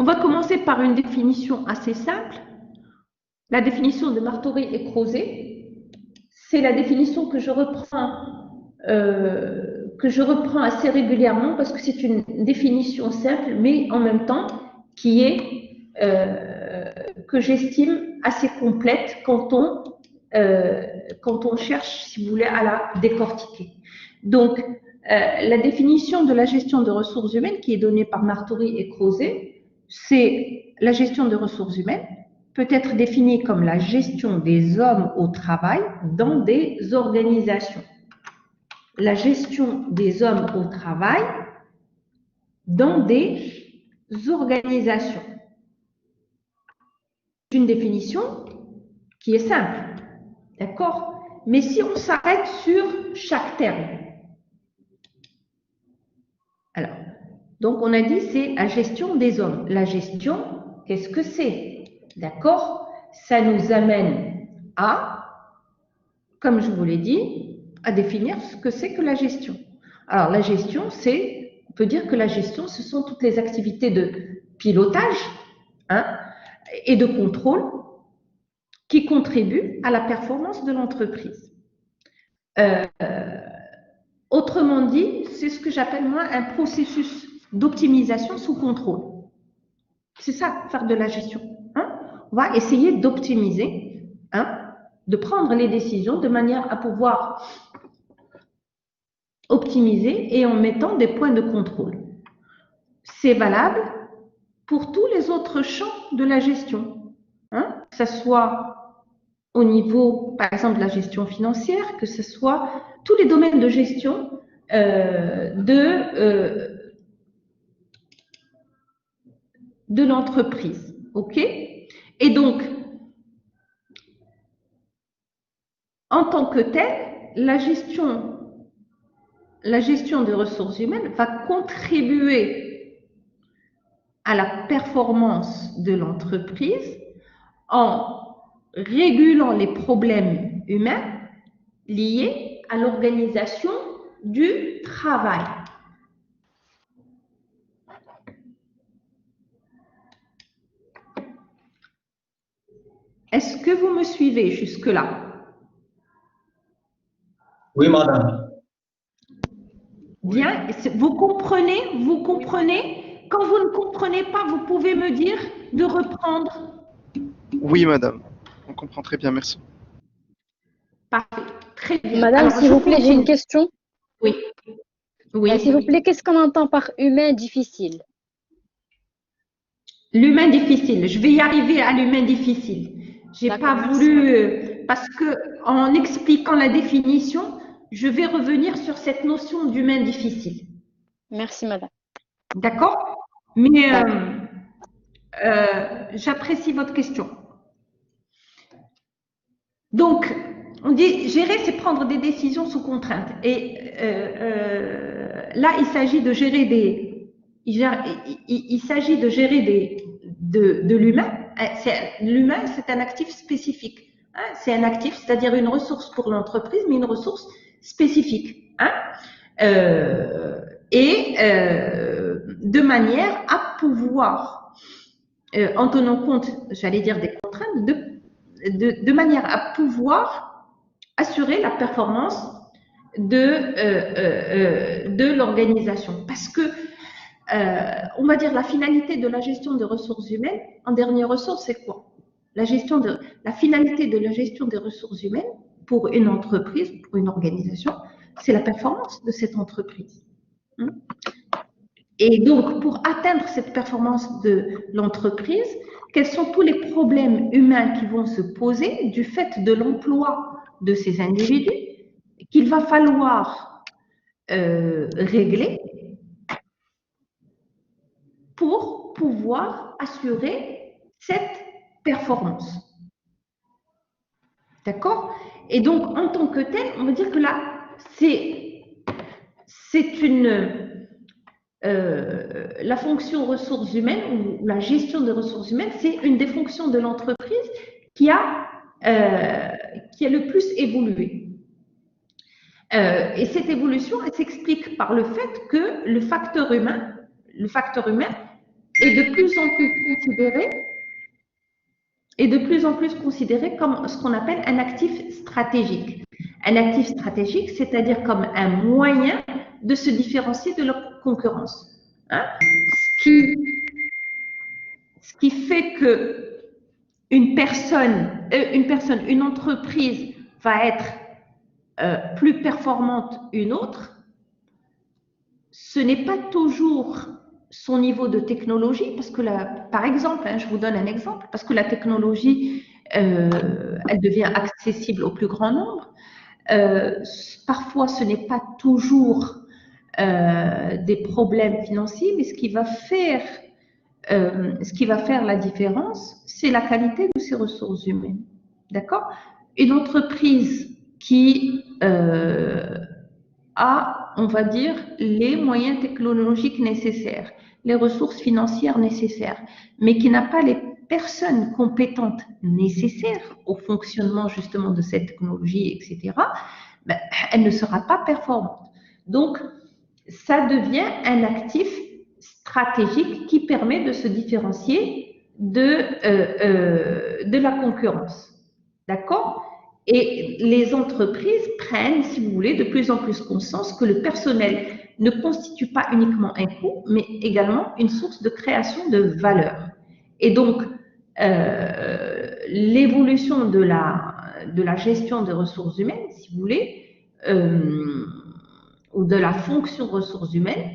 on va commencer par une définition assez simple. La définition de Martori et Crozet, c'est la définition que je reprends assez régulièrement parce que c'est une définition simple, mais en même temps qui est que j'estime assez complète quand on cherche, si vous voulez, à la décortiquer. Donc, la définition de la gestion de ressources humaines qui est donnée par Martori et Crozet, c'est la gestion de ressources humaines peut être définie comme la gestion des hommes au travail dans des organisations. La gestion des hommes au travail dans des organisations. C'est une définition qui est simple. D'accord? Mais si on s'arrête sur chaque terme, alors, donc on a dit c'est la gestion des hommes. La gestion, qu'est-ce que c'est? D'accord? Ça nous amène à, comme je vous l'ai dit, à définir ce que c'est que la gestion. Alors la gestion, on peut dire que la gestion, ce sont toutes les activités de pilotage et de contrôle qui contribuent à la performance de l'entreprise. Autrement dit, c'est ce que j'appelle moi un processus d'optimisation sous contrôle. C'est ça, faire de la gestion. On va essayer d'optimiser, de prendre les décisions de manière à pouvoir optimiser et en mettant des points de contrôle. C'est valable pour tous les autres champs de la gestion, que ce soit au niveau, par exemple, de la gestion financière, que ce soit tous les domaines de gestion de l'entreprise. OK? Et donc, en tant que telle, la gestion des ressources humaines va contribuer à la performance de l'entreprise en régulant les problèmes humains liés à l'organisation du travail. Est-ce que vous me suivez jusque-là? Oui, madame. Bien, vous comprenez? Quand vous ne comprenez pas, vous pouvez me dire de reprendre. Oui, madame. On comprend très bien, merci. Parfait, très bien. Madame, Alors, s'il vous plaît, j'ai une question. Oui. Oui. S'il vous plaît, qu'est-ce qu'on entend par humain difficile? L'humain difficile. Je vais y arriver à l'humain difficile. J'ai pas voulu, parce que en expliquant la définition, je vais revenir sur cette notion d'humain difficile. Merci, madame. D'accord? Mais j'apprécie votre question. Donc, on dit gérer, c'est prendre des décisions sous contrainte. Et là, il s'agit de gérer de l'humain. L'humain, c'est un actif spécifique. C'est un actif, c'est-à-dire une ressource pour l'entreprise, mais une ressource spécifique. De manière à pouvoir, en tenant compte, j'allais dire, des contraintes, de manière à pouvoir assurer la performance de l'organisation. Parce que, on va dire, la finalité de la gestion des ressources humaines, en dernier ressort, c'est quoi? La finalité de la gestion des ressources humaines pour une entreprise, pour une organisation, c'est la performance de cette entreprise. Et donc, pour atteindre cette performance de l'entreprise, quels sont tous les problèmes humains qui vont se poser du fait de l'emploi de ces individus qu'il va falloir régler pour pouvoir assurer cette performance. D'accord? Et donc, en tant que tel, on va dire que là, la fonction ressources humaines ou la gestion des ressources humaines, c'est une des fonctions de l'entreprise qui a le plus évolué. Et cette évolution, elle s'explique par le fait que le facteur humain est de plus en plus considéré comme ce qu'on appelle un actif stratégique. Un actif stratégique, c'est-à-dire comme un moyen de se différencier de leur concurrence. Ce qui fait que une entreprise va être plus performante une autre, ce n'est pas toujours son niveau de technologie, parce que par exemple, je vous donne un exemple, parce que la technologie, elle devient accessible au plus grand nombre. Parfois, ce n'est pas toujours des problèmes financiers, mais ce qui va faire la différence, c'est la qualité de ces ressources humaines. D'accord? une entreprise qui a, on va dire, les moyens technologiques nécessaires, les ressources financières nécessaires, mais qui n'a pas les personnes compétentes nécessaires au fonctionnement justement de cette technologie, etc., ben, elle ne sera pas performante. Donc, ça devient un actif stratégique qui permet de se différencier de la concurrence. D'accord? Et les entreprises prennent, si vous voulez, de plus en plus conscience que le personnel ne constitue pas uniquement un coût, mais également une source de création de valeur. Et donc, l'évolution de la gestion des ressources humaines, si vous voulez, ou de la fonction ressources humaines,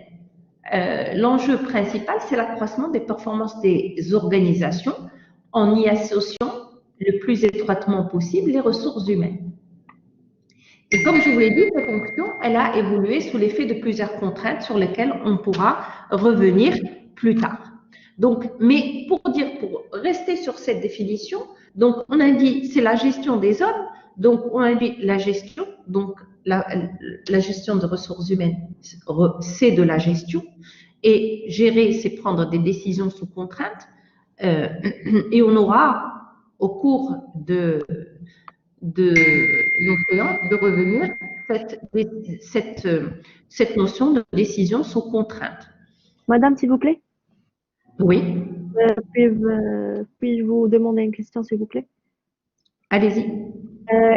l'enjeu principal, c'est l'accroissement des performances des organisations en y associant le plus étroitement possible les ressources humaines. Et comme je vous l'ai dit, cette fonction, elle a évolué sous l'effet de plusieurs contraintes sur lesquelles on pourra revenir plus tard. Donc, mais pour rester sur cette définition, donc on a dit c'est la gestion des hommes, donc on a dit la gestion, donc la gestion de ressources humaines, c'est de la gestion, et gérer, c'est prendre des décisions sous contrainte, et on aura au cours de nos séances de revenir cette notion de décision sous contrainte. Madame, s'il vous plaît, Oui, puis-je vous demander une question, s'il vous plaît? allez-y.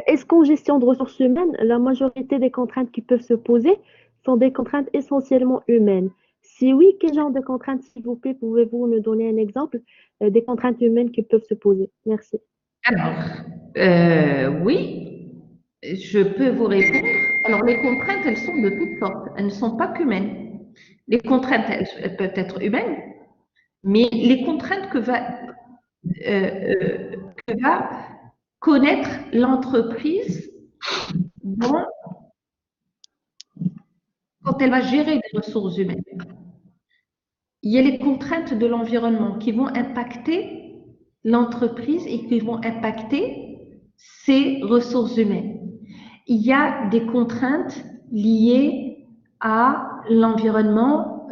Est-ce qu'en gestion de ressources humaines, la majorité des contraintes qui peuvent se poser sont des contraintes essentiellement humaines? Si oui, quel genre de contraintes, s'il vous plaît, pouvez-vous nous donner un exemple des contraintes humaines qui peuvent se poser? Merci. Alors, oui, je peux vous répondre. Alors, les contraintes, elles sont de toutes sortes. Elles ne sont pas qu'humaines. Les contraintes, elles peuvent être humaines, mais les contraintes que va connaître l'entreprise quand elle va gérer des ressources humaines. Il y a les contraintes de l'environnement qui vont impacter l'entreprise et qui vont impacter ses ressources humaines. Il y a des contraintes liées à l'environnement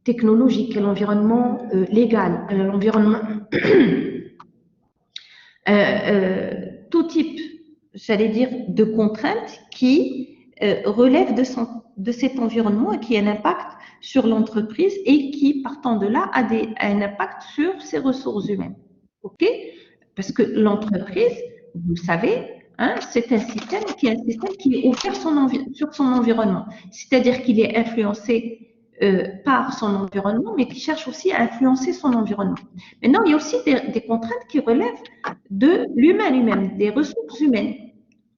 technologique, à l'environnement légal, à l'environnement tout type, j'allais dire, de contraintes qui relèvent de cet environnement et qui a un impact sur l'entreprise et qui, partant de là, a un impact sur ses ressources humaines. OK? Parce que l'entreprise, vous le savez, hein, c'est un système qui est ouvert sur son environnement. C'est-à-dire qu'il est influencé par son environnement, mais qui cherche aussi à influencer son environnement. Maintenant, il y a aussi des contraintes qui relèvent de l'humain lui-même, des ressources humaines,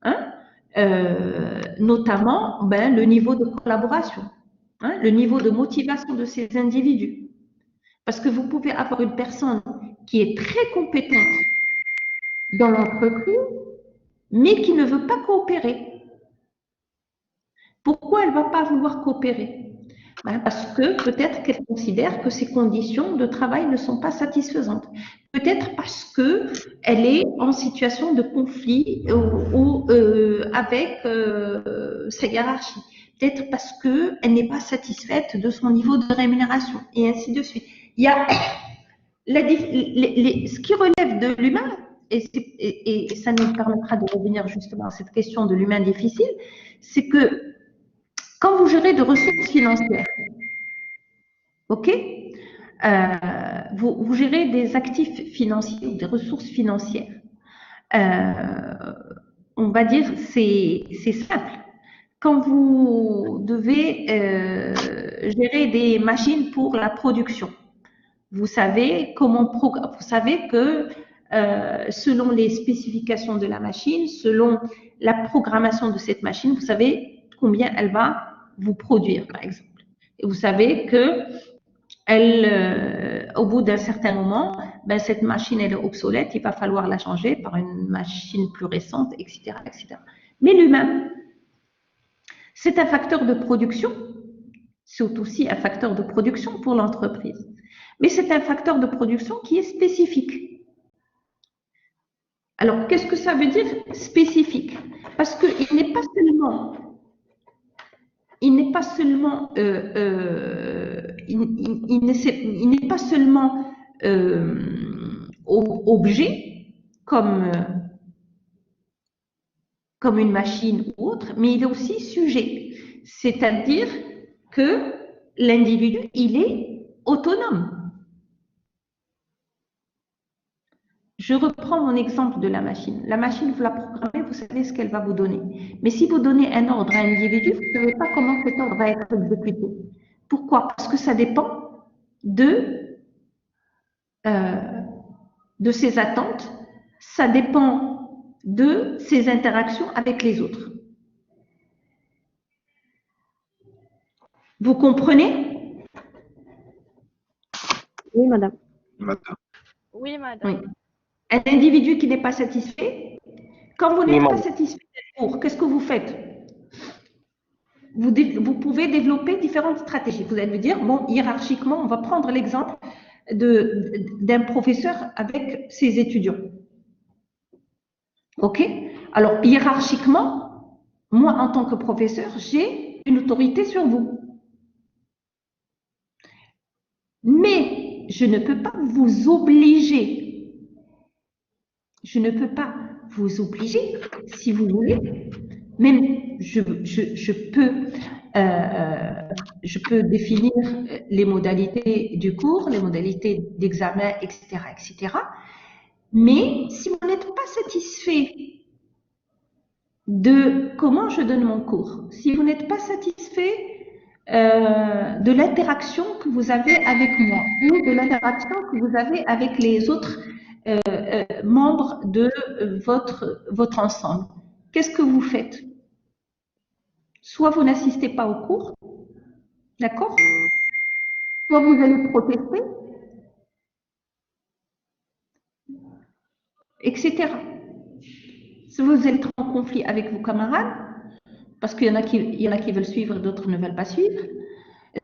hein, notamment le niveau de collaboration, hein, le niveau de motivation de ces individus. Parce que vous pouvez avoir une personne qui est très compétente dans l'entreprise, mais qui ne veut pas coopérer. Pourquoi elle ne va pas vouloir coopérer? Parce que peut-être qu'elle considère que ses conditions de travail ne sont pas satisfaisantes. Peut-être parce qu'elle est en situation de conflit avec sa hiérarchie. Peut-être parce qu'elle n'est pas satisfaite de son niveau de rémunération, et ainsi de suite. Il y a ce qui relève de l'humain, et ça nous permettra de revenir justement à cette question de l'humain difficile, c'est que quand vous gérez de ressources financières, ok, vous gérez des actifs financiers, des ressources financières. On va dire c'est simple. Quand vous devez gérer des machines pour la production, vous savez que selon les spécifications de la machine, selon la programmation de cette machine, vous savez combien elle va vous produire, par exemple. Et vous savez que au bout d'un certain moment, cette machine elle est obsolète, il va falloir la changer par une machine plus récente, etc., etc. Mais l'humain, c'est un facteur de production, c'est aussi un facteur de production pour l'entreprise. Mais c'est un facteur de production qui est spécifique. Alors, qu'est-ce que ça veut dire spécifique? Parce qu'il n'est pas seulement, il n'est pas seulement, il n'est pas seulement objet comme une machine ou autre, mais il est aussi sujet. C'est-à-dire que l'individu, il est autonome. Je reprends mon exemple de la machine. La machine, vous la programmez, vous savez ce qu'elle va vous donner. Mais si vous donnez un ordre à un individu, vous ne savez pas comment cet ordre va être exécuté. Pourquoi? Parce que ça dépend de ses attentes, ça dépend de ses interactions avec les autres. Vous comprenez? Oui, madame. Madame. Oui, madame. Oui. Un individu qui n'est pas satisfait, quand vous n'êtes pas satisfait d'un cours, qu'est-ce que vous faites? Vous pouvez développer différentes stratégies. Vous allez me dire, bon, hiérarchiquement, on va prendre l'exemple d'un professeur avec ses étudiants. OK? Alors, hiérarchiquement, moi, en tant que professeur, j'ai une autorité sur vous. Mais je ne peux pas vous obliger. Je ne peux pas vous obliger, si vous voulez. Même, je peux définir les modalités du cours, les modalités d'examen, etc., etc. Mais si vous n'êtes pas satisfait de comment je donne mon cours, si vous n'êtes pas satisfait de l'interaction que vous avez avec moi ou de l'interaction que vous avez avec les autres membres de votre ensemble, qu'est-ce que vous faites? Soit vous n'assistez pas au cours, d'accord? Soit vous allez protester, etc. Si vous êtes en conflit avec vos camarades, parce qu'il y en a qui veulent suivre, d'autres ne veulent pas suivre,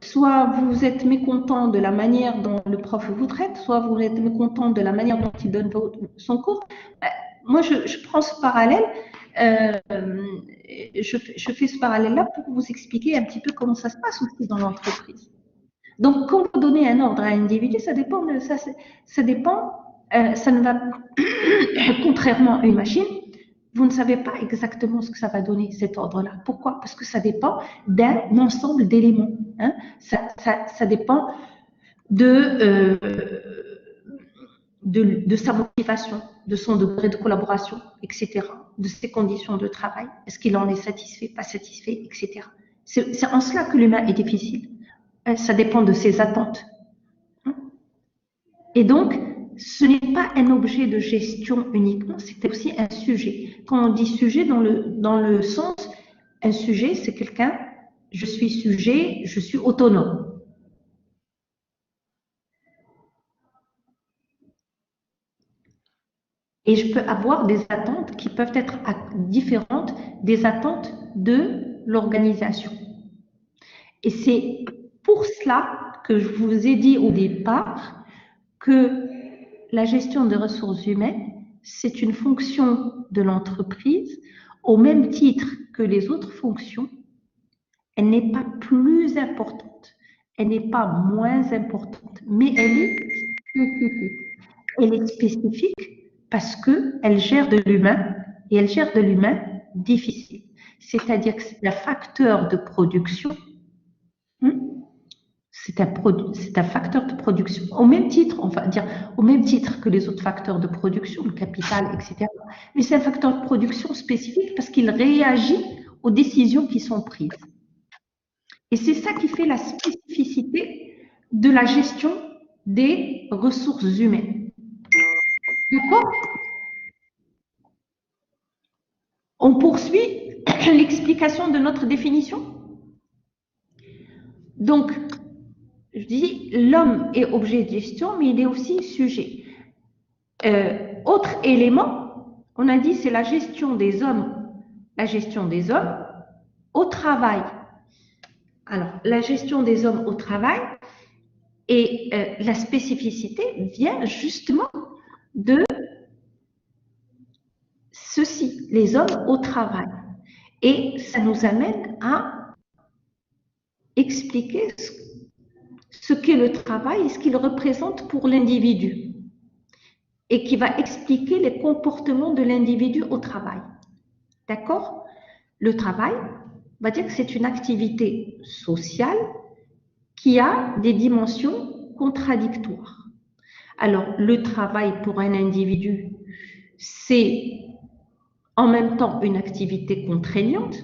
soit vous êtes mécontent de la manière dont le prof vous traite, soit vous êtes mécontent de la manière dont il donne son cours. Moi, je prends ce parallèle, je fais ce parallèle-là pour vous expliquer un petit peu comment ça se passe aussi dans l'entreprise. Donc, quand vous donnez un ordre à un individu, ça dépend, ça ne va, contrairement à une machine, vous ne savez pas exactement ce que ça va donner, cet ordre-là. Pourquoi? Parce que ça dépend d'un ensemble d'éléments. Hein. Ça dépend de sa motivation, de son degré de collaboration, etc., de ses conditions de travail. Est-ce qu'il en est satisfait, pas satisfait, etc. C'est en cela que l'humain est difficile. Ça dépend de ses attentes. Et donc, ce n'est pas un objet de gestion uniquement, c'est aussi un sujet. Quand on dit sujet dans le sens, un sujet, c'est quelqu'un, je suis sujet, je suis autonome. Et je peux avoir des attentes qui peuvent être différentes des attentes de l'organisation. Et c'est pour cela que je vous ai dit au départ que la gestion des ressources humaines, c'est une fonction de l'entreprise au même titre que les autres fonctions. Elle n'est pas plus importante, elle n'est pas moins importante, mais elle est spécifique. Elle est spécifique parce qu'elle gère de l'humain et elle gère de l'humain difficile. C'est-à-dire que c'est un facteur de production. C'est un facteur de production. Au même titre, on va dire, au même titre que les autres facteurs de production, le capital, etc. Mais c'est un facteur de production spécifique parce qu'il réagit aux décisions qui sont prises. Et c'est ça qui fait la spécificité de la gestion des ressources humaines. D'accord? On poursuit l'explication de notre définition. Donc, je dis, l'homme est objet de gestion, mais il est aussi sujet. Autre élément, on a dit, c'est la gestion des hommes au travail. Alors, la gestion des hommes au travail et la spécificité vient justement de ceci, les hommes au travail. Et ça nous amène à expliquer ce qu'est le travail et ce qu'il représente pour l'individu. Et qui va expliquer les comportements de l'individu au travail. D'accord? Le travail, on va dire que c'est une activité sociale qui a des dimensions contradictoires. Alors, le travail pour un individu, c'est en même temps une activité contraignante.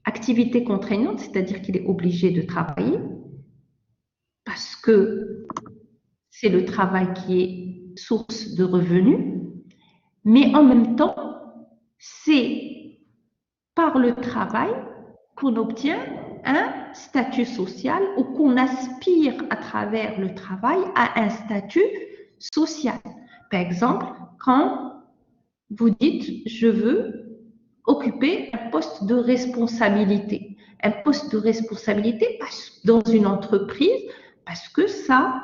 Activité contraignante, c'est-à-dire qu'il est obligé de travailler parce que c'est le travail qui est source de revenus, mais en même temps, c'est par le travail qu'on obtient un statut social ou qu'on aspire à travers le travail à un statut social. Par exemple, quand vous dites « je veux occuper un poste de responsabilité ». Un poste de responsabilité dans une entreprise parce que ça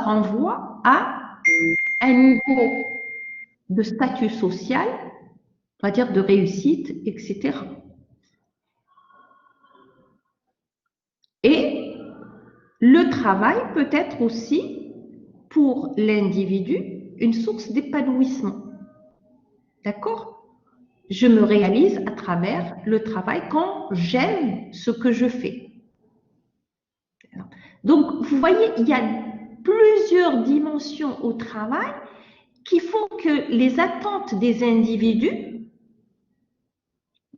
renvoie à un niveau de statut social, on va dire de réussite, etc. Et le travail peut être aussi, pour l'individu, une source d'épanouissement. D'accord? Je me réalise à travers le travail quand j'aime ce que je fais. Donc, vous voyez, il y a plusieurs dimensions au travail qui font que les attentes des individus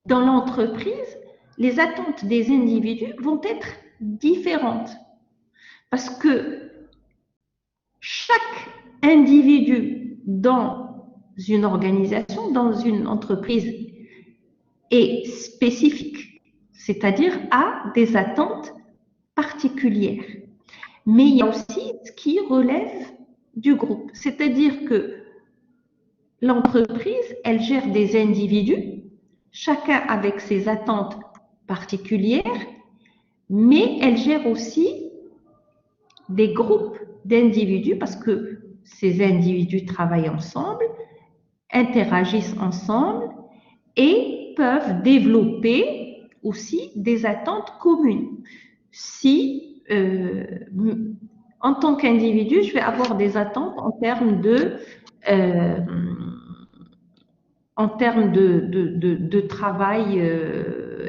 dans l'entreprise, les attentes des individus vont être différentes. Parce que chaque individu dans une organisation, dans une entreprise, est spécifique, c'est-à-dire a des attentes particulières. Mais il y a aussi ce qui relève du groupe, c'est-à-dire que l'entreprise, elle gère des individus, chacun avec ses attentes particulières, mais elle gère aussi des groupes d'individus parce que ces individus travaillent ensemble, interagissent ensemble et peuvent développer aussi des attentes communes. Si, en tant qu'individu, je vais avoir des attentes en termes de travail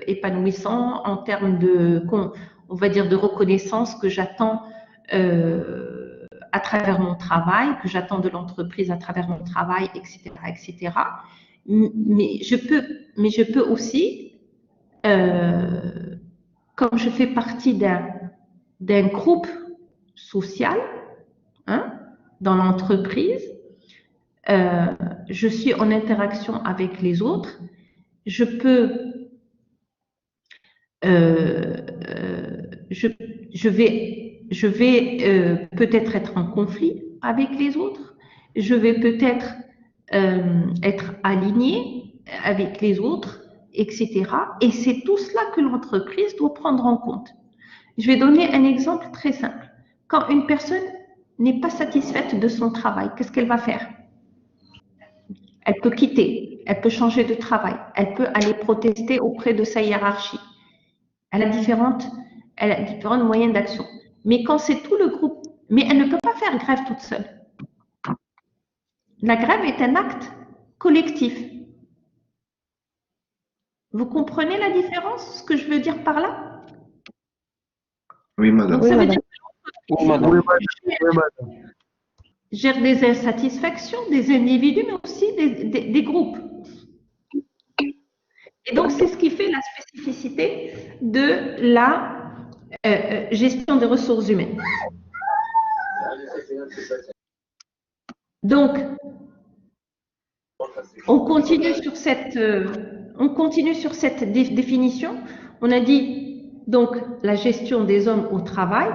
épanouissant, en termes on va dire de reconnaissance que j'attends à travers mon travail, que j'attends de l'entreprise à travers mon travail, etc., etc. Mais je peux aussi, comme je fais partie d'un groupe social, hein, dans l'entreprise, je suis en interaction avec les autres, je peux, je vais peut-être être en conflit avec les autres, je vais peut-être être aligné avec les autres, etc. Et c'est tout cela que l'entreprise doit prendre en compte. Je vais donner un exemple très simple. Quand une personne n'est pas satisfaite de son travail, qu'est-ce qu'elle va faire? Elle peut quitter, elle peut changer de travail, elle peut aller protester auprès de sa hiérarchie. Elle a différents moyens d'action. Mais quand c'est tout le groupe, mais elle ne peut pas faire grève toute seule. La grève est un acte collectif. Vous comprenez la différence, ce que je veux dire par là? Oui, madame. Donc, ça veut dire Oui, madame. gère des insatisfactions des individus, mais aussi des groupes. Et donc, c'est ce qui fait la spécificité de la gestion des ressources humaines. Donc, on continue sur cette définition. On a dit, donc, la gestion des hommes au travail.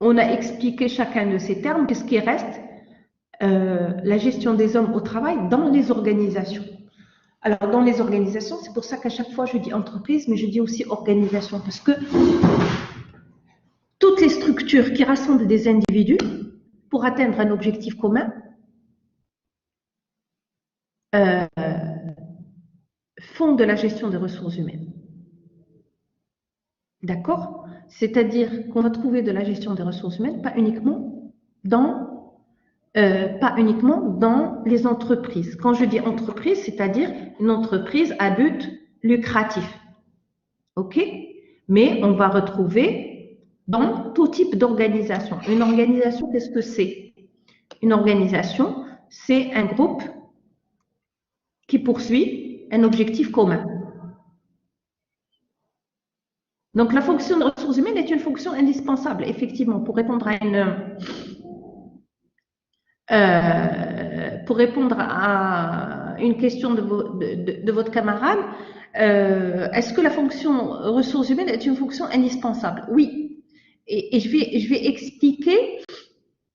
On a expliqué chacun de ces termes. Qu'est-ce qui reste? La gestion des hommes au travail dans les organisations. Alors, dans les organisations, c'est pour ça qu'à chaque fois, je dis entreprise, mais je dis aussi organisation, parce que toutes les structures qui rassemblent des individus pour atteindre un objectif commun, font de la gestion des ressources humaines. D'accord? C'est-à-dire qu'on va trouver de la gestion des ressources humaines, pas uniquement dans les entreprises. Quand je dis entreprise, c'est-à-dire une entreprise à but lucratif. OK? Mais on va retrouver dans tout type d'organisation. Une organisation, qu'est-ce que c'est? Une organisation, c'est un groupe qui poursuit un objectif commun. Donc, la fonction de ressources humaines est une fonction indispensable, effectivement, pour répondre à une question de votre camarade. Est-ce que la fonction ressources humaines est une fonction indispensable? Oui. Et je vais expliquer.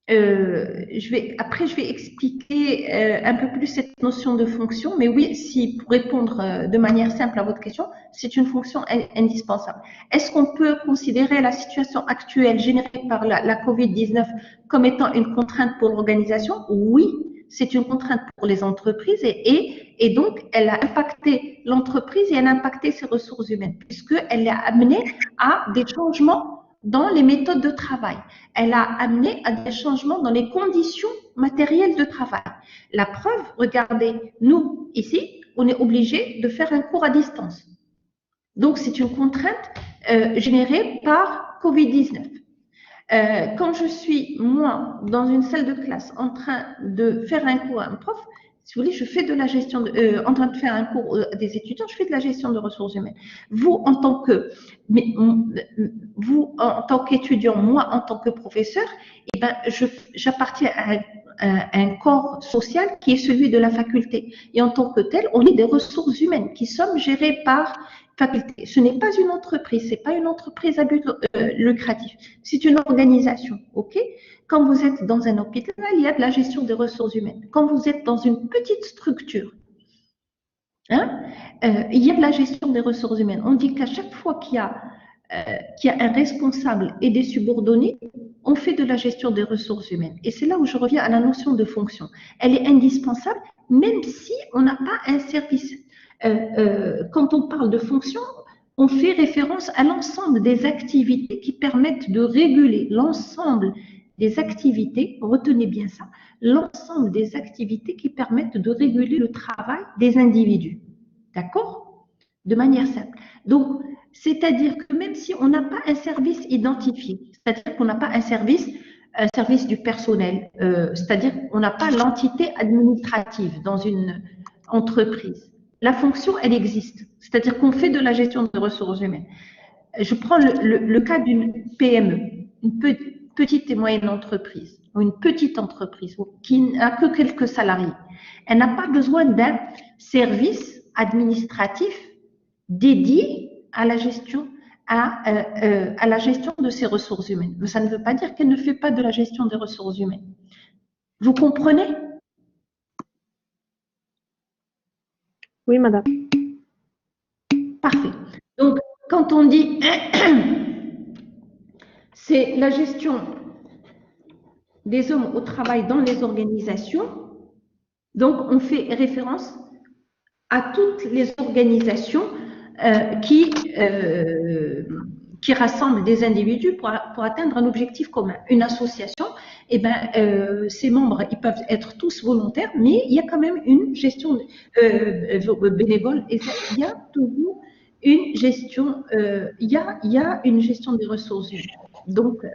Je vais expliquer un peu plus cette notion de fonction, mais oui, pour répondre de manière simple à votre question, c'est une fonction indispensable. Est-ce qu'on peut considérer la situation actuelle générée par la COVID-19 comme étant une contrainte pour l'organisation? Oui, c'est une contrainte pour les entreprises et donc elle a impacté l'entreprise et elle a impacté ses ressources humaines, puisqu'elle l'a amené à des changements dans les méthodes de travail. Elle a amené à des changements dans les conditions matérielles de travail. La preuve, regardez, nous, ici, on est obligé de faire un cours à distance. Donc, c'est une contrainte générée par COVID-19. Quand je suis, moi, dans une salle de classe, en train de faire un cours à un prof, si vous voulez, je fais de la gestion, en train de faire un cours à des étudiants, je fais de la gestion de ressources humaines. Vous, en tant qu'étudiant, moi, en tant que professeur, eh ben, j'appartiens à un corps social qui est celui de la faculté. Et en tant que tel, on est des ressources humaines qui sommes gérées par faculté. Ce n'est pas une entreprise, c'est pas une entreprise à but lucratif. C'est une organisation, ok? Quand vous êtes dans un hôpital, il y a de la gestion des ressources humaines. Quand vous êtes dans une petite structure, il y a de la gestion des ressources humaines. On dit qu'à chaque fois qu'il y a un responsable et des subordonnés, on fait de la gestion des ressources humaines. Et c'est là où je reviens à la notion de fonction. Elle est indispensable, même si on n'a pas un service. Quand on parle de fonction, on fait référence à l'ensemble des activités qui permettent de réguler l'ensemble des activités, retenez bien ça, l'ensemble des activités qui permettent de réguler le travail des individus. D'accord? De manière simple. Donc, c'est-à-dire que même si on n'a pas un service identifié, c'est-à-dire qu'on n'a pas un service du personnel, c'est-à-dire qu'on n'a pas l'entité administrative dans une entreprise, la fonction, elle existe. C'est-à-dire qu'on fait de la gestion de ressources humaines. Je prends le cas d'une PME, une petite et moyenne entreprise, ou une petite entreprise qui n'a que quelques salariés. Elle n'a pas besoin d'un service administratif dédié à la gestion de ses ressources humaines. Mais ça ne veut pas dire qu'elle ne fait pas de la gestion des ressources humaines. Vous comprenez? Oui, madame. Parfait. Donc, quand on dit c'est la gestion des hommes au travail dans les organisations, donc on fait référence à toutes les organisations qui rassemblent des individus pour atteindre un objectif commun. Une association, eh ben, ses membres, ils peuvent être tous volontaires, mais il y a quand même une gestion bénévole et il y a toujours une gestion, il y a une gestion des ressources humaines. Donc,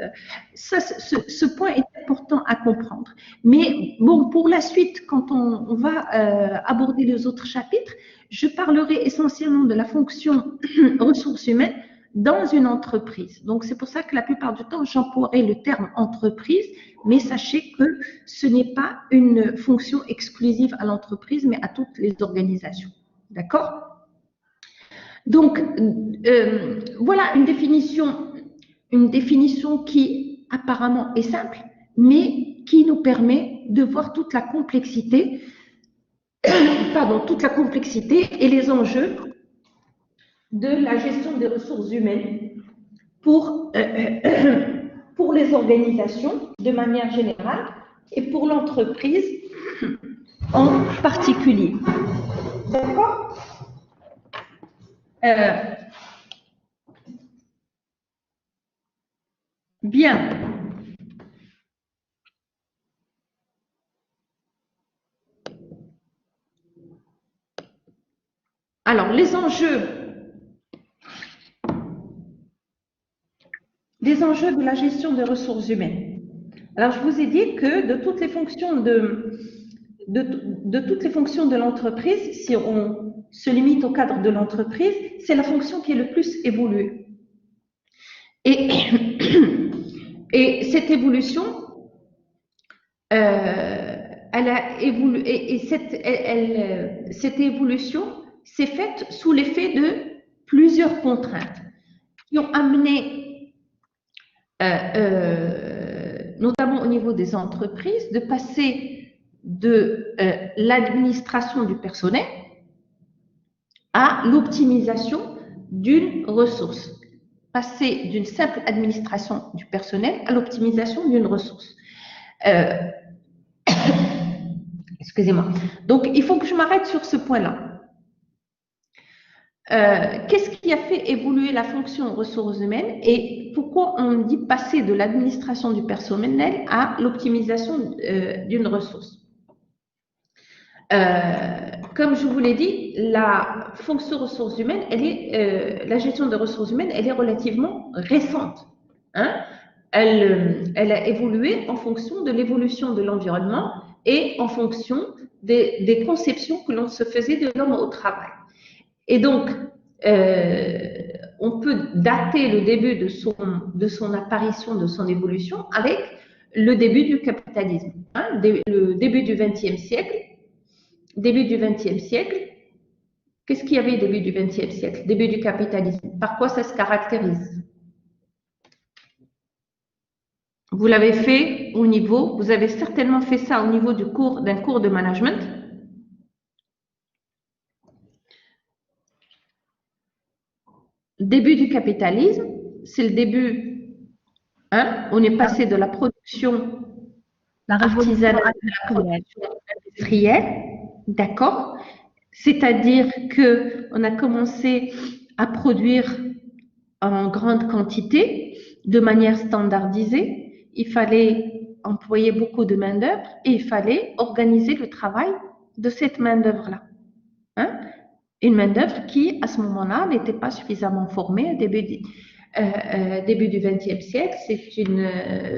ce point est important à comprendre. Mais bon, pour la suite, quand on va aborder les autres chapitres, je parlerai essentiellement de la fonction ressources humaines dans une entreprise. Donc, c'est pour ça que la plupart du temps, j'emploierai le terme entreprise, mais sachez que ce n'est pas une fonction exclusive à l'entreprise, mais à toutes les organisations. D'accord? Donc, voilà une définition qui apparemment est simple, mais qui nous permet de voir toute la complexité, toute la complexité et les enjeux de la gestion des ressources humaines pour pour les organisations de manière générale et pour l'entreprise en particulier. D'accord? Bien. Alors, les enjeux de la gestion des ressources humaines. Alors, je vous ai dit que de toutes les fonctions de toutes les fonctions de l'entreprise, si on se limite au cadre de l'entreprise, c'est la fonction qui est le plus évoluée. Et cette évolution, elle a évolué, et cette évolution s'est faite sous l'effet de plusieurs contraintes qui ont amené, notamment au niveau des entreprises, de passer de l'administration du personnel à l'optimisation d'une ressource. Passer d'une simple administration du personnel à l'optimisation d'une ressource. Excusez-moi. Donc, il faut que je m'arrête sur ce point-là. Qu'est-ce qui a fait évoluer la fonction ressources humaines et pourquoi on dit passer de l'administration du personnel à l'optimisation d'une ressource? Comme je vous l'ai dit, la fonction ressources humaines, la gestion des ressources humaines, elle est relativement récente. Hein? Elle a évolué en fonction de l'évolution de l'environnement et en fonction des conceptions que l'on se faisait de l'homme au travail. Et donc, on peut dater le début de son apparition, de son évolution, avec le début du capitalisme. Hein? Le début du XXe siècle. Début du XXe siècle, qu'est-ce qu'il y avait au début du XXe siècle? Début du capitalisme. Par quoi ça se caractérise? Vous l'avez fait au niveau, vous avez certainement fait ça au niveau d'un cours de management. Début du capitalisme, c'est le début, hein, on est passé de la production artisanale à la production industrielle. D'accord? C'est-à-dire qu'on a commencé à produire en grande quantité, de manière standardisée. Il fallait employer beaucoup de main-d'œuvre et il fallait organiser le travail de cette main-d'œuvre-là. Hein? Une main-d'œuvre qui, à ce moment-là, n'était pas suffisamment formée au début du XXe siècle. C'est une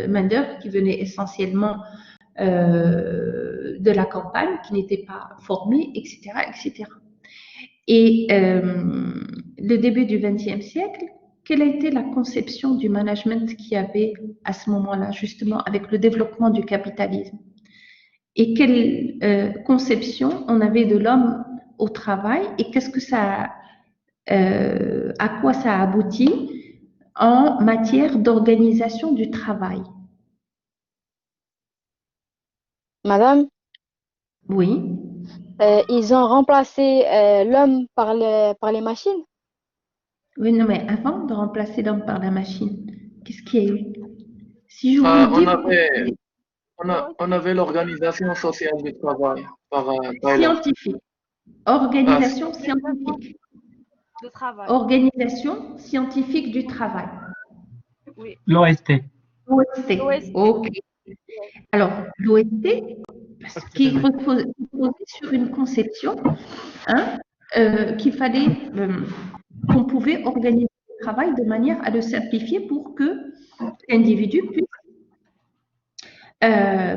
main-d'œuvre qui venait essentiellement de la campagne, qui n'était pas formée, etc., etc. Et le début du XXe siècle, quelle a été la conception du management qu'il y avait à ce moment-là, justement, avec le développement du capitalisme? Et quelle conception on avait de l'homme au travail et qu'est-ce que à quoi ça a abouti en matière d'organisation du travail? Madame, Oui. ils ont remplacé l'homme par les machines. Oui, non, mais avant de remplacer l'homme par la machine, qu'est-ce qu'il y a eu? Si je vous dis on avait l'organisation sociale du travail par Tyler. scientifique, organisation scientifique, de travail. organisation scientifique du travail. Oui. L'OST. OST. Ok. Alors, l'OST, parce qu'il reposait sur une conception, hein, qu'il fallait, qu'on pouvait organiser le travail de manière à le simplifier pour que l'individu puisse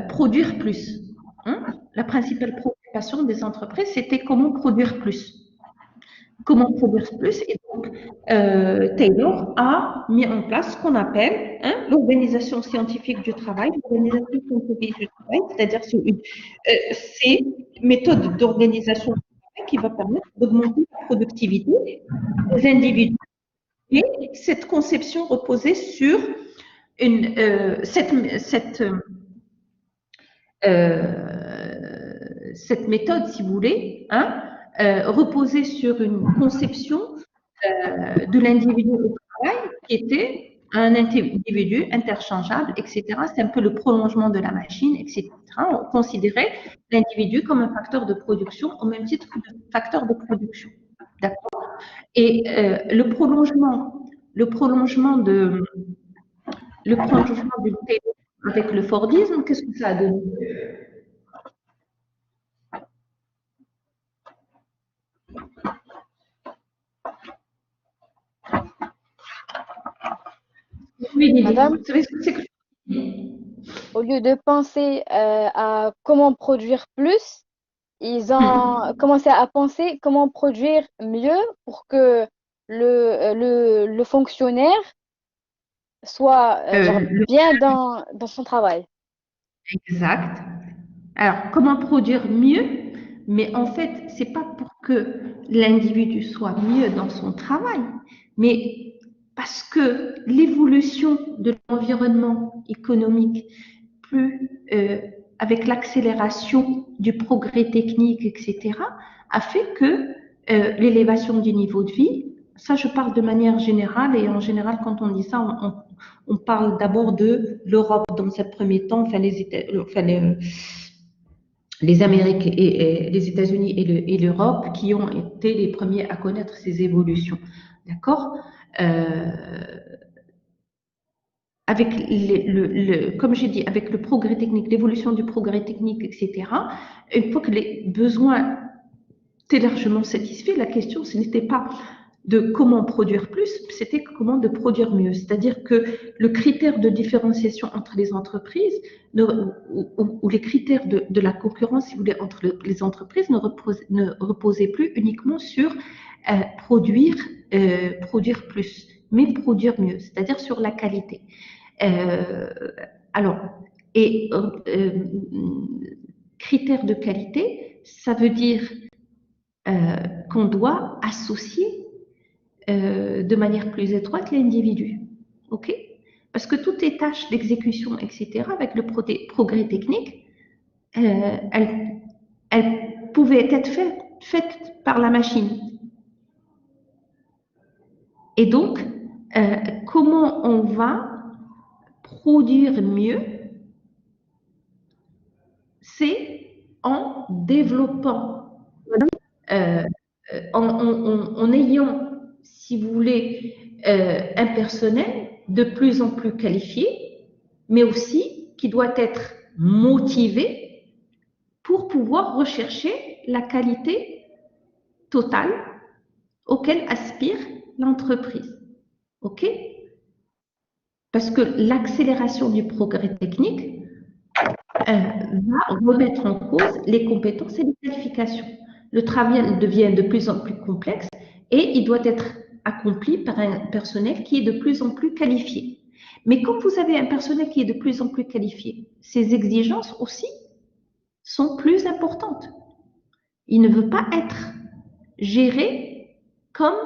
produire plus. Hein. La principale préoccupation des entreprises, c'était comment produire plus. Comment produire plus. Et donc, Taylor a mis en place ce qu'on appelle l'organisation scientifique du travail. L'organisation scientifique du travail, c'est-à-dire c'est une méthode d'organisation du travail qui va permettre d'augmenter la productivité des individus. Et cette conception reposait sur cette méthode, si vous voulez, reposait sur une conception de l'individu au travail qui était un individu interchangeable, etc. C'est un peu le prolongement de la machine, etc. On considérait l'individu comme un facteur de production au même titre que le facteur de production. D'accord? Et le prolongement du Taylor avec le Fordisme, qu'est-ce que ça a donné? Oui, Lily, Madame, vous savez ce que c'est que au lieu de penser à comment produire plus, ils ont commencé à penser comment produire mieux pour que le fonctionnaire soit genre bien dans son travail. Exact. Alors, comment produire mieux? Mais en fait, c'est pas pour que l'individu soit mieux dans son travail, mais parce que l'évolution de l'environnement économique, plus avec l'accélération du progrès technique, etc., a fait que l'élévation du niveau de vie, ça je parle de manière générale, et en général, quand on dit ça, on parle d'abord de l'Europe dans un premier temps, enfin les Amériques et les États-Unis et l'Europe qui ont été les premiers à connaître ces évolutions. D'accord? Avec comme j'ai dit, avec le progrès technique, l'évolution du progrès technique, etc., une fois que les besoins étaient largement satisfaits, la question, ce n'était pas de comment produire plus, c'était comment de produire mieux. C'est-à-dire que le critère de différenciation entre les entreprises ou les critères de la concurrence, si vous voulez, entre les entreprises ne reposaient plus uniquement sur produire plus, mais produire mieux, c'est-à-dire sur la qualité. Alors, et critères de qualité, ça veut dire qu'on doit associer de manière plus étroite l'individu. OK? Parce que toutes les tâches d'exécution, etc., avec le progrès technique, elles pouvaient être faites par la machine. Et donc, comment on va produire mieux? C'est en développant, en ayant, si vous voulez, un personnel de plus en plus qualifié, mais aussi qui doit être motivé pour pouvoir rechercher la qualité totale auquel aspire l'entreprise. OK? Parce que l'accélération du progrès technique va remettre en cause les compétences et les qualifications. Le travail devient de plus en plus complexe et il doit être accompli par un personnel qui est de plus en plus qualifié. Mais quand vous avez un personnel qui est de plus en plus qualifié, ses exigences aussi sont plus importantes. Il ne veut pas être géré comme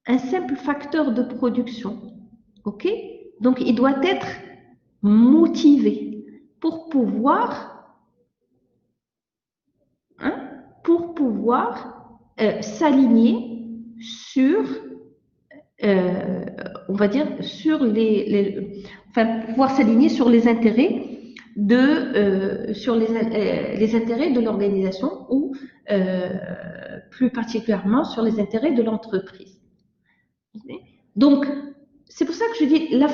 un simple facteur de production. OK? Donc, il doit être motivé pour pouvoir s'aligner sur, on va dire, sur pouvoir s'aligner sur les intérêts sur les intérêts de l'organisation ou plus particulièrement sur les intérêts de l'entreprise. Donc, c'est pour ça que je dis la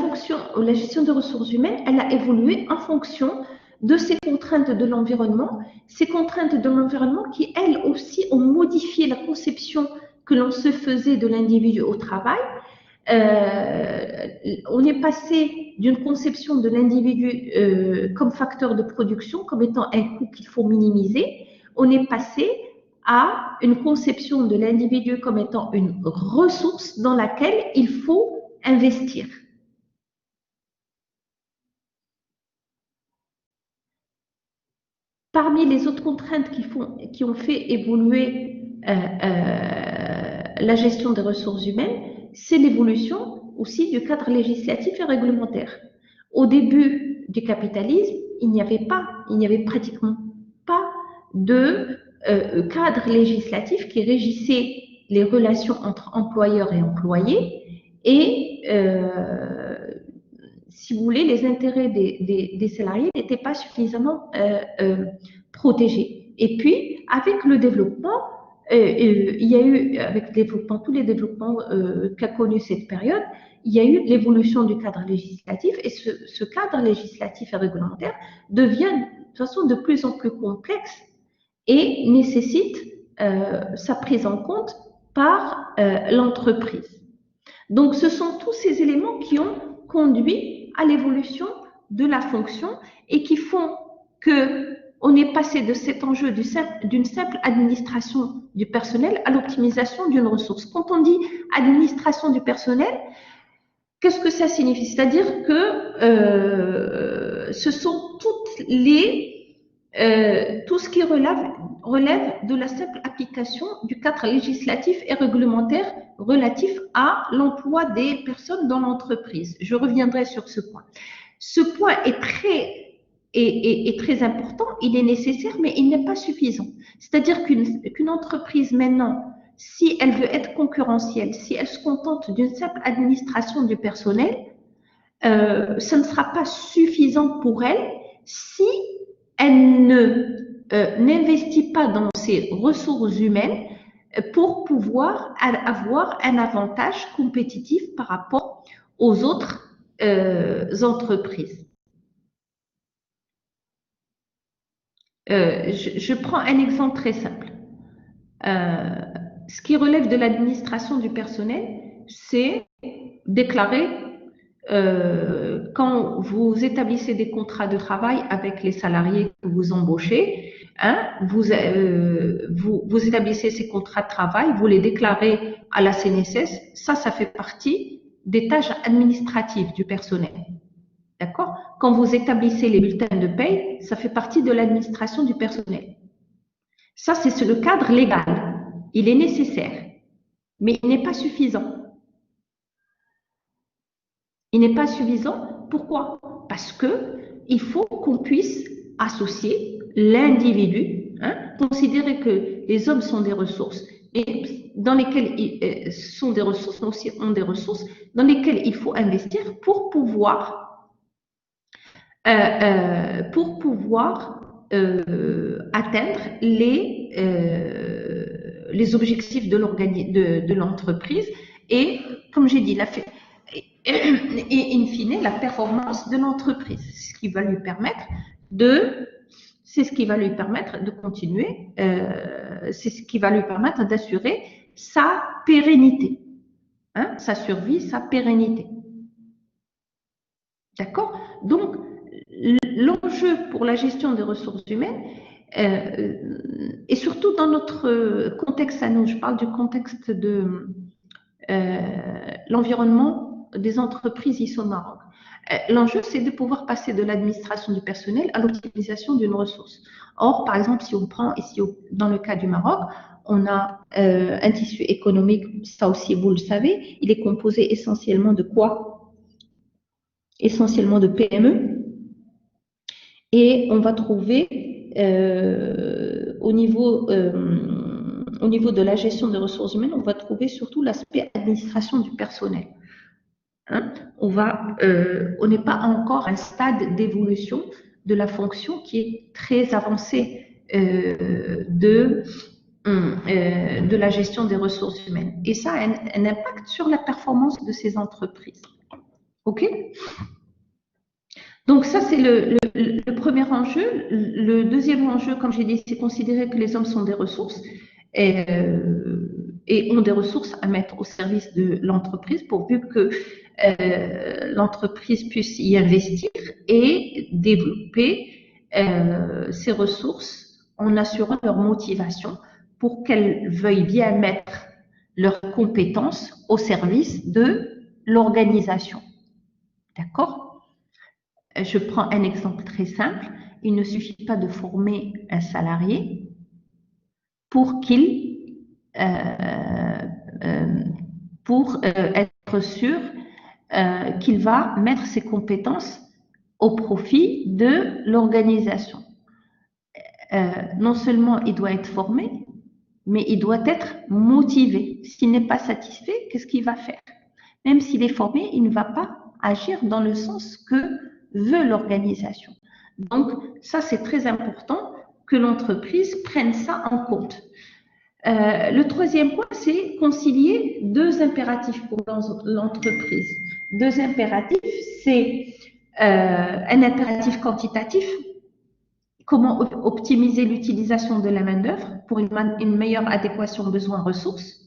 gestion des ressources humaines, elle a évolué en fonction de ces contraintes de l'environnement, ces contraintes de l'environnement qui, elles aussi, ont modifié la conception que l'on se faisait de l'individu au travail. On est passé d'une conception de l'individu comme facteur de production, comme étant un coût qu'il faut minimiser. On est passé à une conception de l'individu comme étant une ressource dans laquelle il faut investir. Parmi les autres contraintes qui ont fait évoluer la gestion des ressources humaines, c'est l'évolution aussi du cadre législatif et réglementaire. Au début du capitalisme, il n'y avait pratiquement pas de cadre législatif qui régissait les relations entre employeurs et employés, et si vous voulez, les intérêts des salariés n'étaient pas suffisamment protégés. Et puis, avec le développement, il y a eu, avec le développement, tous les développements qu'a connu cette période, il y a eu l'évolution du cadre législatif et ce cadre législatif et réglementaire devient de toute façon de plus en plus complexe et nécessite sa prise en compte par l'entreprise. Donc, ce sont tous ces éléments qui ont conduit à l'évolution de la fonction et qui font qu'on est passé de cet enjeu d'une simple administration du personnel à l'optimisation d'une ressource. Quand on dit administration du personnel, qu'est-ce que ça signifie? C'est-à-dire que ce sont toutes tout ce qui relève de la simple application du cadre législatif et réglementaire relatif à l'emploi des personnes dans l'entreprise. Je reviendrai sur ce point. Ce point est très important, il est nécessaire, mais il n'est pas suffisant. C'est-à-dire qu'une entreprise maintenant, si elle veut être concurrentielle, si elle se contente d'une simple administration du personnel, ce ne sera pas suffisant pour elle si elle n'investit pas dans ses ressources humaines pour pouvoir avoir un avantage compétitif par rapport aux autres entreprises. Je prends un exemple très simple. Ce qui relève de l'administration du personnel, c'est déclarer quand vous établissez des contrats de travail avec les salariés que vous embauchez, hein, vous établissez ces contrats de travail, vous les déclarez à la CNSS, ça fait partie des tâches administratives du personnel. D'accord? Quand vous établissez les bulletins de paie, ça fait partie de l'administration du personnel. Ça, c'est le cadre légal. Il est nécessaire, mais il n'est pas suffisant. Il n'est pas suffisant. Pourquoi? Parce qu'il faut qu'on puisse associer l'individu, hein, considérer que les hommes sont des ressources, et dans lesquelles ils sont des ressources, mais aussi ont des ressources dans lesquelles il faut investir pour pouvoir atteindre les objectifs de l'entreprise et, comme j'ai dit, et in fine, la performance de l'entreprise. C'est ce qui va lui permettre de continuer, c'est ce qui va lui permettre d'assurer sa pérennité, hein, sa survie, sa pérennité. D'accord? Donc, l'enjeu pour la gestion des ressources humaines, et surtout dans notre contexte à nous, je parle du contexte de l'environnement des entreprises ici au Maroc. L'enjeu, c'est de pouvoir passer de l'administration du personnel à l'optimisation d'une ressource. Or, par exemple, si on prend ici, dans le cas du Maroc, on a un tissu économique, ça aussi vous le savez, il est composé essentiellement de quoi? Essentiellement de PME. Et on va trouver au niveau de la gestion des ressources humaines, on va trouver surtout l'aspect administration du personnel. Hein? On n'est pas encore à un stade d'évolution de la fonction qui est très avancé de la gestion des ressources humaines. Et ça a un impact sur la performance de ces entreprises. OK? Donc ça, c'est le premier enjeu. Le deuxième enjeu, comme j'ai dit, c'est considérer que les hommes sont des ressources et ont des ressources à mettre au service de l'entreprise pourvu que l'entreprise puisse y investir et développer ces ressources en assurant leur motivation pour qu'elles veuillent bien mettre leurs compétences au service de l'organisation. D'accord? Je prends un exemple très simple. Il ne suffit pas de former un salarié pour qu'il être sûr qu'il va mettre ses compétences au profit de l'organisation. Non seulement il doit être formé, mais il doit être motivé. S'il n'est pas satisfait, qu'est-ce qu'il va faire? Même s'il est formé, il ne va pas agir dans le sens que veut l'organisation. Donc, ça, c'est très important que l'entreprise prenne ça en compte. Le troisième point, c'est concilier deux impératifs pour l'entreprise. Deux impératifs, c'est un impératif quantitatif, comment optimiser l'utilisation de la main-d'œuvre pour une meilleure adéquation besoins-ressources.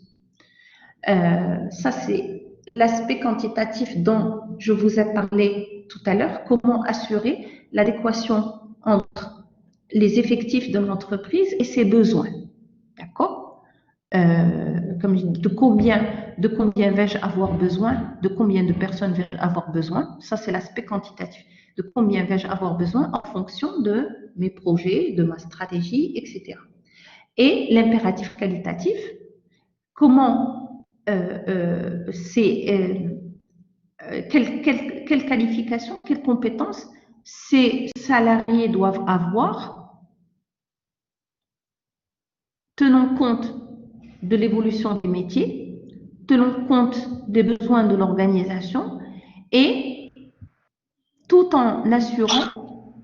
Ça, c'est l'aspect quantitatif dont je vous ai parlé tout à l'heure, comment assurer l'adéquation entre les effectifs de l'entreprise et ses besoins. D'accord? Comme je dis, de combien vais-je avoir besoin, de combien de personnes vais-je avoir besoin, ça c'est l'aspect quantitatif. De combien vais-je avoir besoin en fonction de mes projets, de ma stratégie, etc. Et l'impératif qualitatif, comment quelle qualification, quelles compétences ces salariés doivent avoir, tenant compte de l'évolution des métiers, tenant compte des besoins de l'organisation et tout en assurant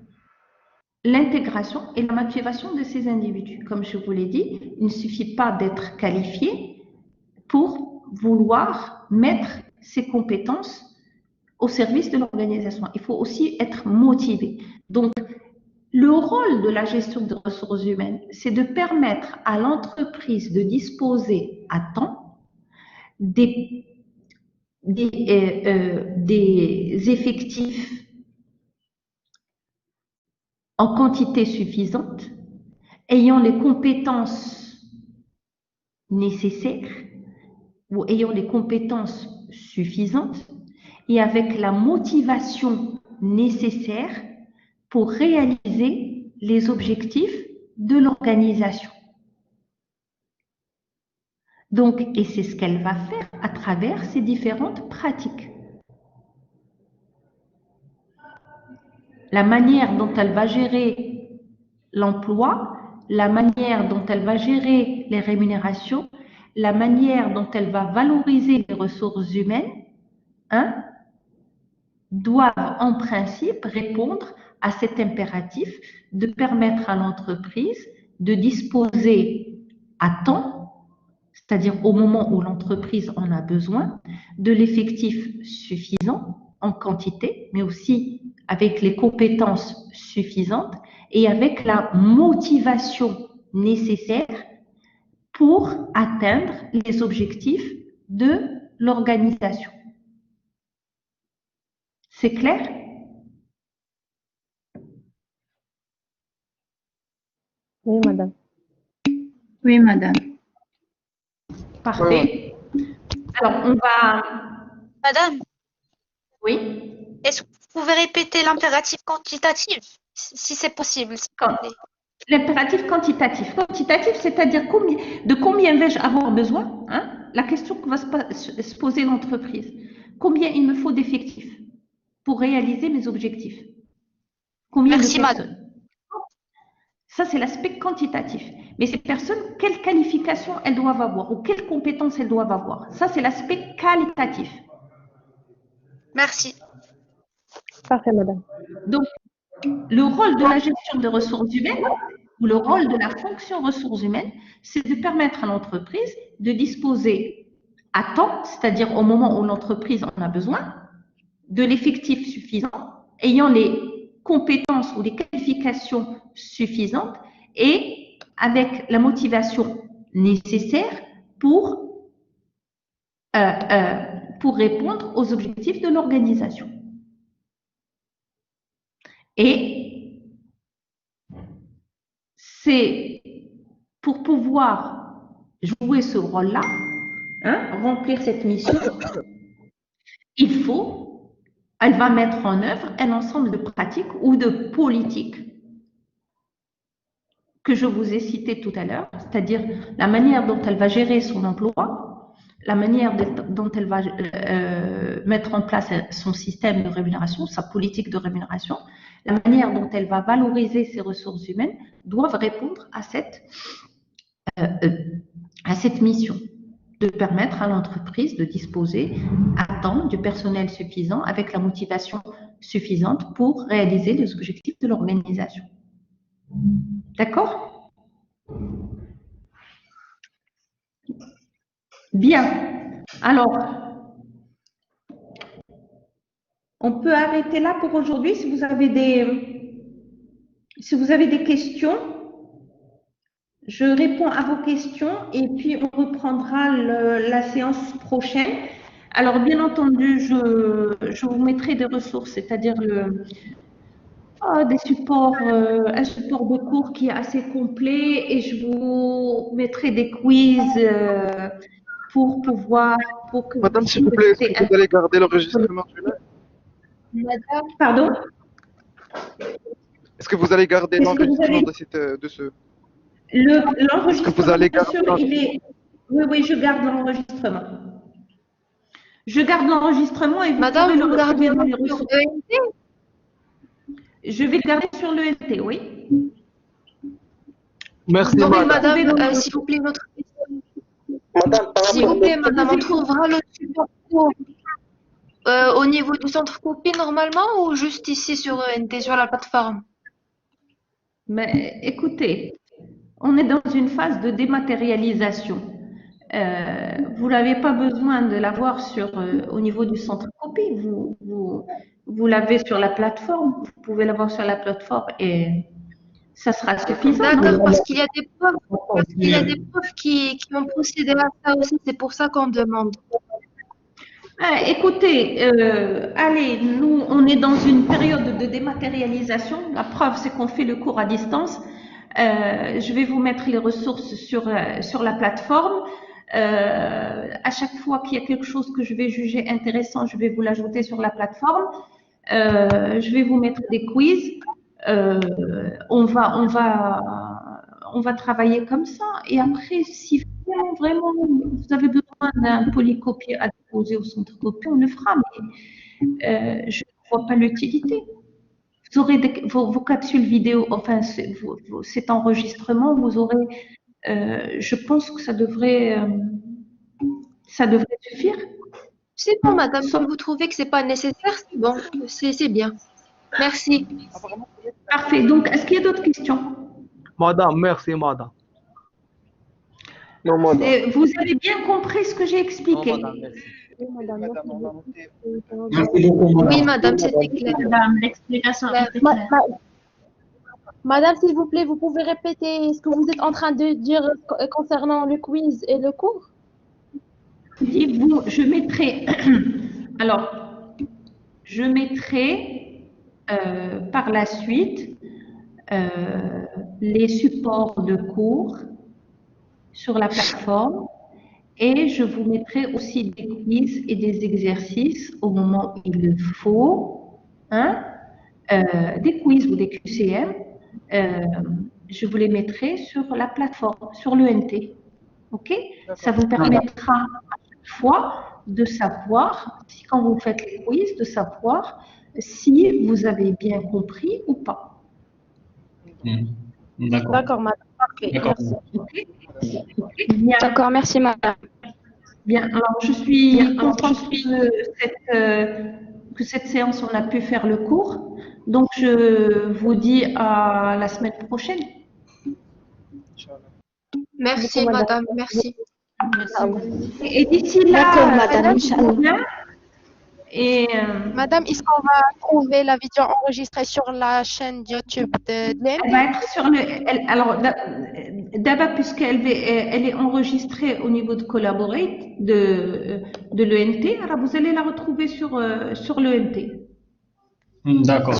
l'intégration et la motivation de ces individus. Comme je vous l'ai dit, il ne suffit pas d'être qualifié pour vouloir mettre ses compétences au service de l'organisation. Il faut aussi être motivé. Donc, le rôle de la gestion des ressources humaines, c'est de permettre à l'entreprise de disposer à temps des effectifs en quantité suffisante, ayant les compétences nécessaires ou ayant les compétences suffisantes et avec la motivation nécessaire pour réaliser les objectifs de l'organisation. Donc, et c'est ce qu'elle va faire à travers ces différentes pratiques. La manière dont elle va gérer l'emploi, la manière dont elle va gérer les rémunérations, la manière dont elle va valoriser les ressources humaines, doivent en principe répondre à cet impératif de permettre à l'entreprise de disposer à temps, c'est-à-dire au moment où l'entreprise en a besoin, de l'effectif suffisant en quantité, mais aussi avec les compétences suffisantes et avec la motivation nécessaire pour atteindre les objectifs de l'organisation. C'est clair? Oui, madame. Oui, madame. Parfait. Alors, on va... Madame, Oui? est-ce que vous pouvez répéter l'impératif quantitatif, si c'est possible, s'il vous plaît? L'impératif quantitatif. Quantitatif, c'est-à-dire de combien vais-je avoir besoin, la question que va se poser l'entreprise. Combien il me faut d'effectifs pour réaliser mes objectifs? Combien Merci, de personnes? madame. Ça, c'est l'aspect quantitatif. Mais ces personnes, quelles qualifications elles doivent avoir ou quelles compétences elles doivent avoir? Ça, c'est l'aspect qualitatif. Merci. Parfait, madame. Donc, le rôle de la gestion des ressources humaines ou le rôle de la fonction ressources humaines, c'est de permettre à l'entreprise de disposer à temps, c'est-à-dire au moment où l'entreprise en a besoin, de l'effectif suffisant, ayant les compétences ou les qualifications suffisantes et avec la motivation nécessaire pour répondre aux objectifs de l'organisation. Et c'est pour pouvoir jouer ce rôle-là, remplir cette mission, elle va mettre en œuvre un ensemble de pratiques ou de politiques que je vous ai citées tout à l'heure, c'est-à-dire la manière dont elle va gérer son emploi, la manière dont elle va mettre en place son système de rémunération, sa politique de rémunération, la manière dont elle va valoriser ses ressources humaines, doivent répondre à cette mission. de permettre à l'entreprise de disposer à temps du personnel suffisant avec la motivation suffisante pour réaliser les objectifs de l'organisation. D'accord? Bien. Alors, on peut arrêter là pour aujourd'hui. Si vous avez des questions, je réponds à vos questions et puis on reprendra la séance prochaine. Alors, bien entendu, je vous mettrai des ressources, c'est-à-dire des supports, un support de cours qui est assez complet et je vous mettrai des quiz pour que Madame, s'il vous plaît, est-ce que vous allez garder l'enregistrement du live? Madame, Pardon? Est-ce que vous allez garder l'enregistrement de ce... L'enregistrement, vous allez garder oui, je garde l'enregistrement. Je garde l'enregistrement et vous Madame, pouvez le vous gardez retrouver dans les sur ressources. ENT? Je vais le garder sur l'ENT, oui. Merci, Non, mais madame. madame, s'il vous plaît, une autre question. Madame, par S'il rapport vous plaît, madame, on trouvera le support cours au niveau du centre copie normalement ou juste ici sur ENT, sur la plateforme? Mais écoutez, on est dans une phase de dématérialisation. Vous n'avez pas besoin de l'avoir au niveau du centre copie. Vous l'avez sur la plateforme. Vous pouvez l'avoir sur la plateforme et ça sera suffisant. D'accord, parce qu'il y a des profs, qui ont procédé à ça aussi. C'est pour ça qu'on demande. Écoutez, allez, nous, on est dans une période de dématérialisation. La preuve, c'est qu'on fait le cours à distance. Je vais vous mettre les ressources sur la plateforme. À chaque fois qu'il y a quelque chose que je vais juger intéressant, je vais vous l'ajouter sur la plateforme. Je vais vous mettre des quiz. On va travailler comme ça. Et après, si vraiment vous avez besoin d'un polycopier à déposer au centre copie, on le fera. Mais je ne vois pas l'utilité. Vous aurez vos capsules vidéo, enfin cet enregistrement, vous aurez, je pense que ça devrait suffire. C'est bon, madame. Si vous trouvez que c'est pas nécessaire, c'est bon. C'est bien. Merci. Parfait. Donc, est-ce qu'il y a d'autres questions? Madame, merci, madame. Non, madame. Vous avez bien compris ce que j'ai expliqué? Non, madame, merci. Merci beaucoup, madame. Oui, madame, c'était clair. Madame, l'explication était claire. Madame, s'il vous plaît, vous pouvez répéter ce que vous êtes en train de dire concernant le quiz et le cours? Je mettrai, alors, je mettrai par la suite les supports de cours sur la plateforme et je vous mettrai aussi des quiz et des exercices au moment où il le faut, hein, des quiz ou des QCM, je vous les mettrai sur la plateforme, sur l'ENT. Ok? Ça vous permettra à chaque fois de savoir, si quand vous faites les quiz, de savoir si vous avez bien compris ou pas. D'accord. D'accord, madame. Parfait. D'accord. Merci. Okay. Bien. D'accord, merci madame. Bien, alors je suis contente que cette séance, on a pu faire le cours. Donc, je vous dis à la semaine prochaine. Merci, madame. Merci. Et d'ici là, D'accord, madame, Inch'Allah. Et Madame, est-ce qu'on va trouver la vidéo enregistrée sur la chaîne YouTube de l'ENT? elle va être sur alors, d'abord, puisqu'elle est enregistrée au niveau de Collaborate de l'ENT, alors vous allez la retrouver sur l'ENT. D'accord.